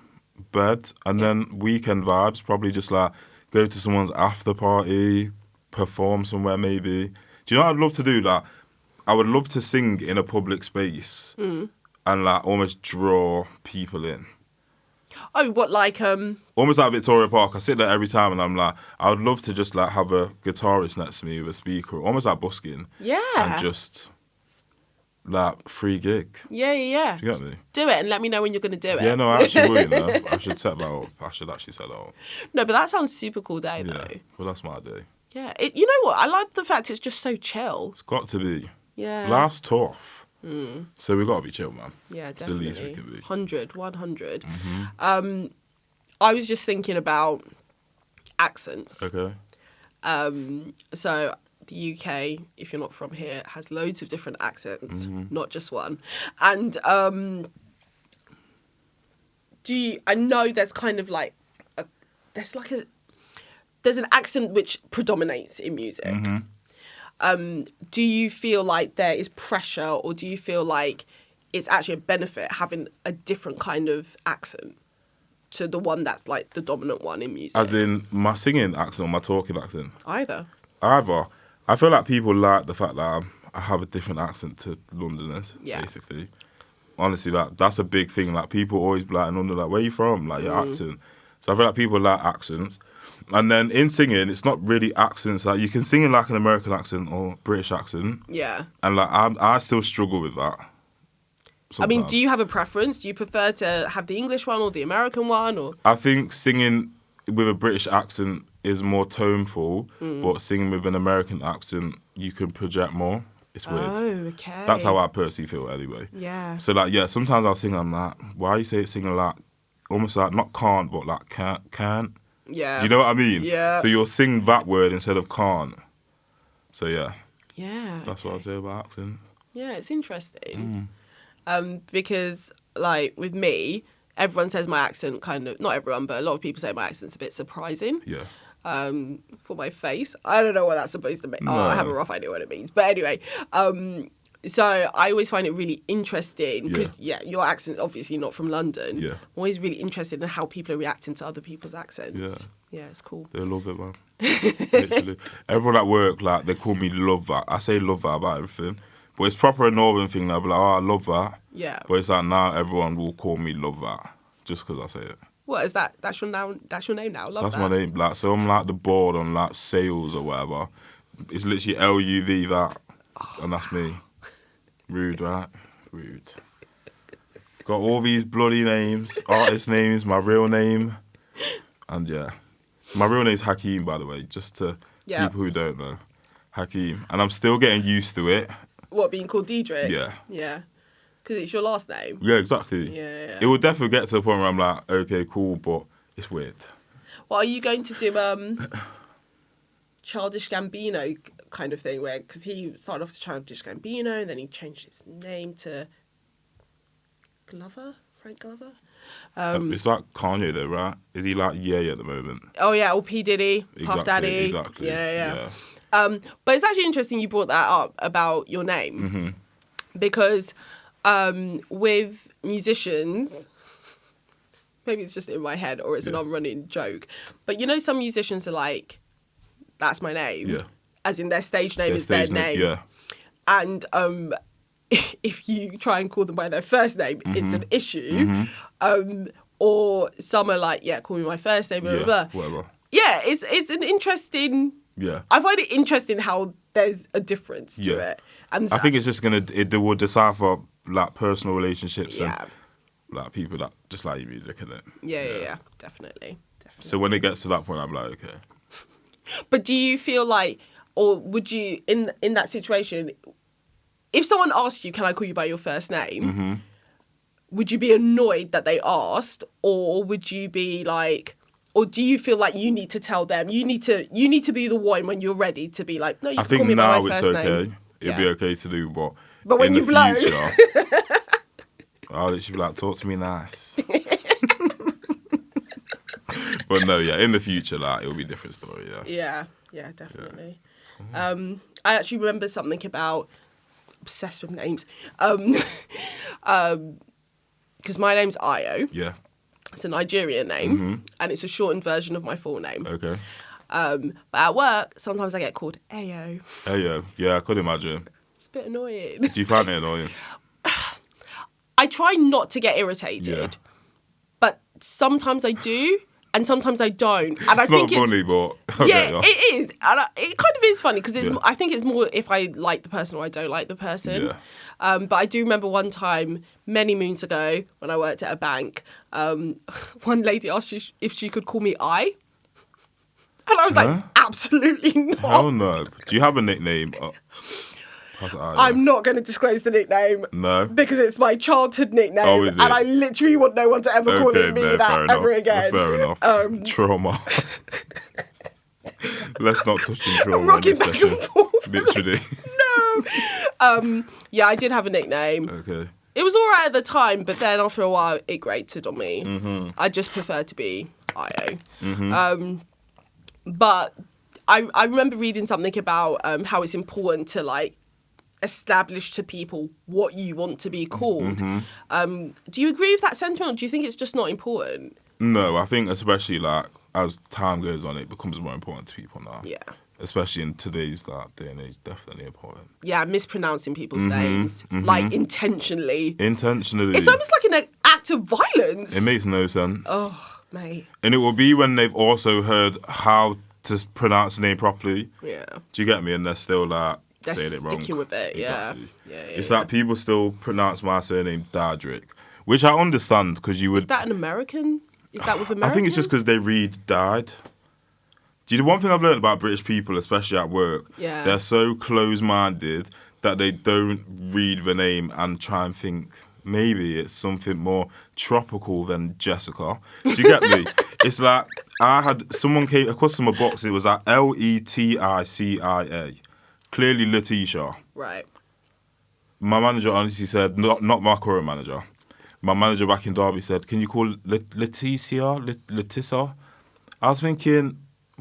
bed, and then weekend vibes. Probably just like go to someone's after party, perform somewhere maybe. Do you know what I'd love to do? Like, I would love to sing in a public space and like almost draw people in. Oh, what, like Almost like Victoria Park. I sit there every time and I'm like, I would love to just like have a guitarist next to me with a speaker, almost like busking. Yeah. And just like free gig. Yeah. Do you get me? Do it and let me know when you're going to do it. Yeah, no, I actually will, you know. I should set that up. I should actually set that up. No, but that sounds super cool day, Yeah, though. well, that's my day. Yeah. You know what? I like the fact it's just so chill. It's got to be. Yeah. Life's tough. So we got to be chill, man. Yeah, It's the definitely. least we can be. 100. I was just thinking about accents. Okay. So the UK, if you're not from here, has loads of different accents, not just one. And I know there's kind of like there's an accent which predominates in music. Do you feel like there is pressure, or do you feel like it's actually a benefit having a different kind of accent to the one that's like the dominant one in music? As in my singing accent or my talking accent? Either. I feel like people like the fact that I have a different accent to Londoners, basically. Honestly, that's a big thing. Like, people always be like, in London, like, where you from? Like, your accent. So I feel like people like accents. And then in singing, it's not really accents. Like, you can sing in like an American accent or British accent. Yeah. And like, I still struggle with that. Sometimes. I mean, do you have a preference? Do you prefer to have the English one or the American one? Or I think singing with a British accent is more toneful, but singing with an American accent, you can project more. It's weird. Oh, okay. That's how I personally feel anyway. Yeah. So like, yeah, sometimes I'll sing, I'm like, why you say it singing like, almost like, not can't, but like can't. Yeah. Do you know what I mean? Yeah. So you'll sing that word instead of can't. So yeah. Yeah. That's what I say about accent. Yeah, it's interesting. Because like with me, everyone says my accent kind of, not everyone, but a lot of people say my accent's a bit surprising. Yeah. For my face. I don't know what that's supposed to mean. No. Oh, I have a rough idea what it means. But anyway, so I always find it really interesting because, your accent's obviously not from London. Yeah. I'm always really interested in how people are reacting to other people's accents. Yeah, it's cool. They love it, man. Literally. Everyone at work, like, they call me love that. I say love that about everything. But it's proper a northern thing. They'll be like, oh, I love that. Yeah. But it's like now everyone will call me love that just because I say it. What is that? That's your name now. Love That's that. my name. Like, so I'm like the board on like sales or whatever. It's literally LUV that, and that's me. Rude, right? Rude. Got all these bloody names, artist names, my real name, and yeah, my real name's Hakeem, by the way, just to people who don't know, Hakeem, and I'm still getting used to it. What, being called Diedrick? Yeah. Yeah. Because it's your last name. Yeah, exactly. Yeah. It will definitely get to the point where I'm like, okay, cool, but it's weird. Well, are you going to do Childish Gambino kind of thing, where, because he started off as Childish Gambino and then he changed his name to Frank Glover? It's like Kanye though, right? Is he like Ye at the moment? Oh yeah, or P. Diddy, Puff Daddy. Exactly. Yeah. But it's actually interesting you brought that up about your name, because with musicians, maybe it's just in my head or it's an on-running joke, but you know, some musicians are like, that's my name, as in their stage name is their name. Yeah. And if you try and call them by their first name, it's an issue. Or some are like, call me my first name, blah, blah, blah. Whatever. Yeah, it's an interesting... Yeah. I find it interesting how there's a difference to it. And I think it's just it will decipher like personal relationships and like people that just like your music, innit? Yeah, definitely. So when it gets to that point, I'm like, okay. But do you feel like, or would you, in that situation, if someone asked you, can I call you by your first name, would you be annoyed that they asked, or would you be like, or do you feel like you need to tell them, you need to be the one when you're ready to be like, no, you can call me by my first name? I think now it's okay. It'd be okay to do, but when you blow, future, I'll literally be like, talk to me nice. But no, in the future, like, it'll be a different story, Yeah, definitely. I actually remember something about, obsessed with names, because my name's Ayo. Yeah. It's a Nigerian name, and it's a shortened version of my full name. Okay. But at work, sometimes I get called Ayo. Ayo. Yeah, I could imagine. bit annoying. Do you find it annoying? I try not to get irritated, Yeah. but sometimes I do, and sometimes I don't. And I It's think not funny, but yeah, it is. And it kind of is funny because Yeah. I think it's more if I like the person or I don't like the person. Yeah. But I do remember one time, many moons ago, when I worked at a bank, one lady asked if she could call me I. And I was like, absolutely not. Hell no. Do you have a nickname? I'm not going to disclose the nickname. No. Because it's my childhood nickname. Oh, is it? And I literally want no one to ever call me that ever again. Fair enough. Trauma. Let's not touch on trauma in Rocking this back session. and forth. Literally. No. Yeah, I did have a nickname. Okay. It was all right at the time, but then after a while, it grated on me. Mm-hmm. I just prefer to be Ayo. Mm-hmm. But I remember reading something about how it's important to like establish to people what you want to be called. Mm-hmm. Do you agree with that sentiment, or do you think it's just not important? No, I think especially like as time goes on, it becomes more important to people now. Yeah. Especially in today's like, day and age, definitely important. Yeah, mispronouncing people's names, like intentionally. Intentionally. It's almost like an act of violence. It makes no sense. Oh, mate. And it will be when they've also heard how to pronounce the name properly. Yeah. Do you get me? And they're still like They're saying it wrong. sticking with it, yeah. Exactly. Yeah, It's like people still pronounce my surname Diedrick, which I understand because you would. Is that an American? Is that with Americans? I think it's just because they read died. Do you know one thing I've learned about British people, especially at work? Yeah. They're so close-minded that they don't read the name and try and think maybe it's something more tropical than Jessica. Do you get me? It's like someone came across my box. It was like Leticia. Clearly Letitia. Right. My manager honestly said, not my current manager. My manager back in Derby said, "Can you call Letissa?" I was thinking,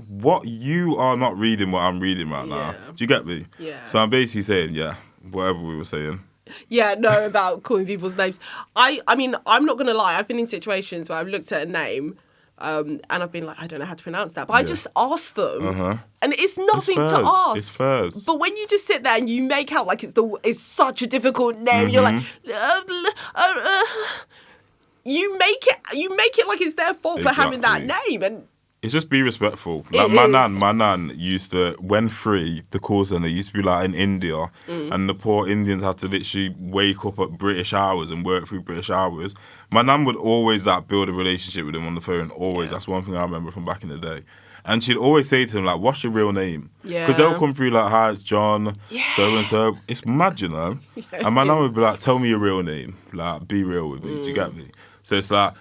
what? You are not reading what I'm reading right now. Do you get me? Yeah. So I'm basically saying, yeah, whatever we were saying. Yeah, no, about calling people's names. I mean, I'm not going to lie. I've been in situations where I've looked at a name and I've been like, I don't know how to pronounce that. But I just ask them. And it's nothing to ask. It's fairs. But when you just sit there and you make out like it's such a difficult name, you're like, you make it like it's their fault for having that name. And it's just be respectful. Like my nan used to, when free, the call centre used to be like in India, and the poor Indians had to literally wake up at British hours and work through British hours. My nan would always like build a relationship with him on the phone. Always, that's one thing I remember from back in the day. And she'd always say to him like, "What's your real name?" Yeah. Because they'll come through like, "Hi, it's John, so and so." It's mad, you know. Yeah, and my nan would be like, "Tell me your real name. Like, be real with me." Do you get me? So it's like.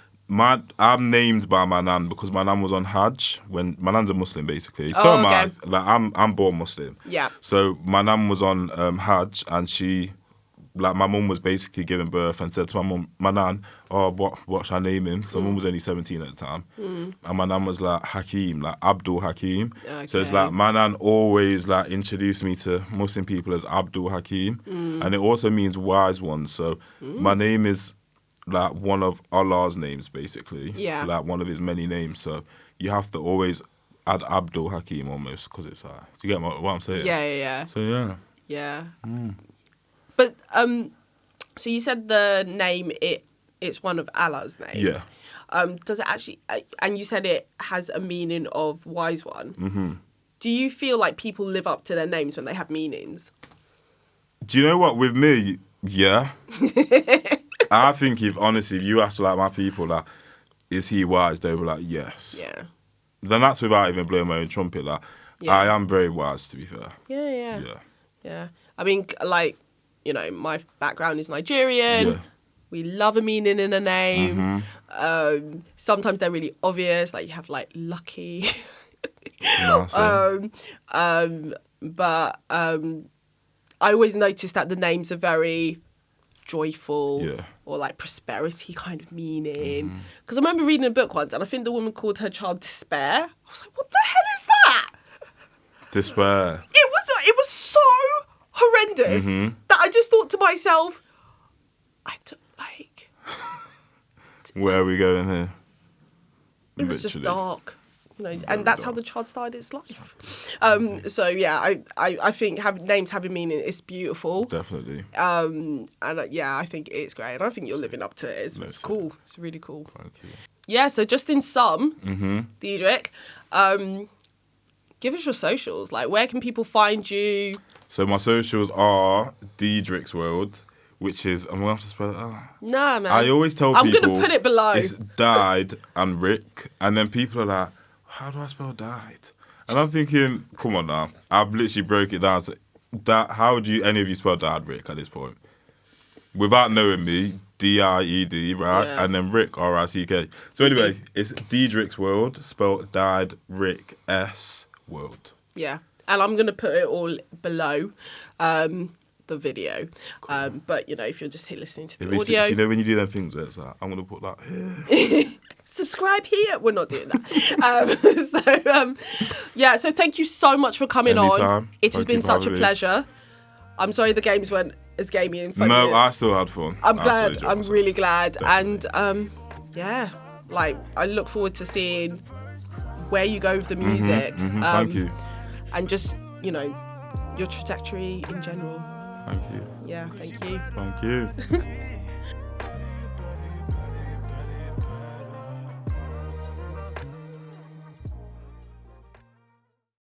I'm named by my nan because my nan was on Hajj when my nan's a Muslim basically. So am I. Like I'm born Muslim. Yeah. So my nan was on Hajj and she, like my mum was basically giving birth and said to my nan, "Oh, what should I name him?" So my mum was only 17 at the time, and my nan was like Hakim, like Abdul Hakim. Okay. So it's like my nan always like introduced me to Muslim people as Abdul Hakim, and it also means wise one. So my name is like one of Allah's names, basically. Yeah. Like one of his many names. So you have to always add Abdul Hakim almost because it's do you get what I'm saying? Yeah. So yeah. Yeah. But so you said the name it's one of Allah's names. Yeah. Does it actually? And you said it has a meaning of wise one. Mm-hmm. Do you feel like people live up to their names when they have meanings? Do you know what? With me, yeah. I think if you ask like my people, like, is he wise? They'll be like, yes. Yeah. Then that's without even blowing my own trumpet. Like, I am very wise, to be fair. Yeah. I mean, like, you know, my background is Nigerian. Yeah. We love a meaning in a name. Sometimes they're really obvious, like you have like Lucky. But I always notice that the names are very joyful or like prosperity kind of meaning. Because I remember reading a book once and I think the woman called her child Despair. I was like, what the hell is that? Despair. It was so horrendous that I just thought to myself, where are we going here? It was just dark. and that's how the child started its life. So yeah, I think names having meaning is beautiful. Definitely. And I think it's great, and I think you're living up to it. It's cool. It's really cool. Thank you. Yeah. So just in sum, Diedrick, give us your socials. Like, where can people find you? So my socials are Diedrick's World, which is, I'm gonna have to spell it out. Nah, man. I always tell people. I'm gonna put it below. It's Died and Rick, and then people are like, "How do I spell Died?" And I'm thinking, come on now. I've literally broke it down. So how would any of you spell Died Rick at this point? Without knowing me, Died, right? Yeah. And then Rick, Rick. So anyway, it's Diedrick's World, spelled Died Rick S World. Yeah. And I'm going to put it all below the video. Cool. But, if you're just listening to the audio... You know when you do them things where it's like, I'm going to put that here. Subscribe here. We're not doing that. So thank you so much for coming on. It has been such a pleasure. I'm sorry the games weren't as gamey and funny. No, I still had fun. I'm glad. I'm really glad. Definitely. And, I look forward to seeing where you go with the music. Thank you. And just, your trajectory in general. Thank you. Yeah, thank you. Thank you.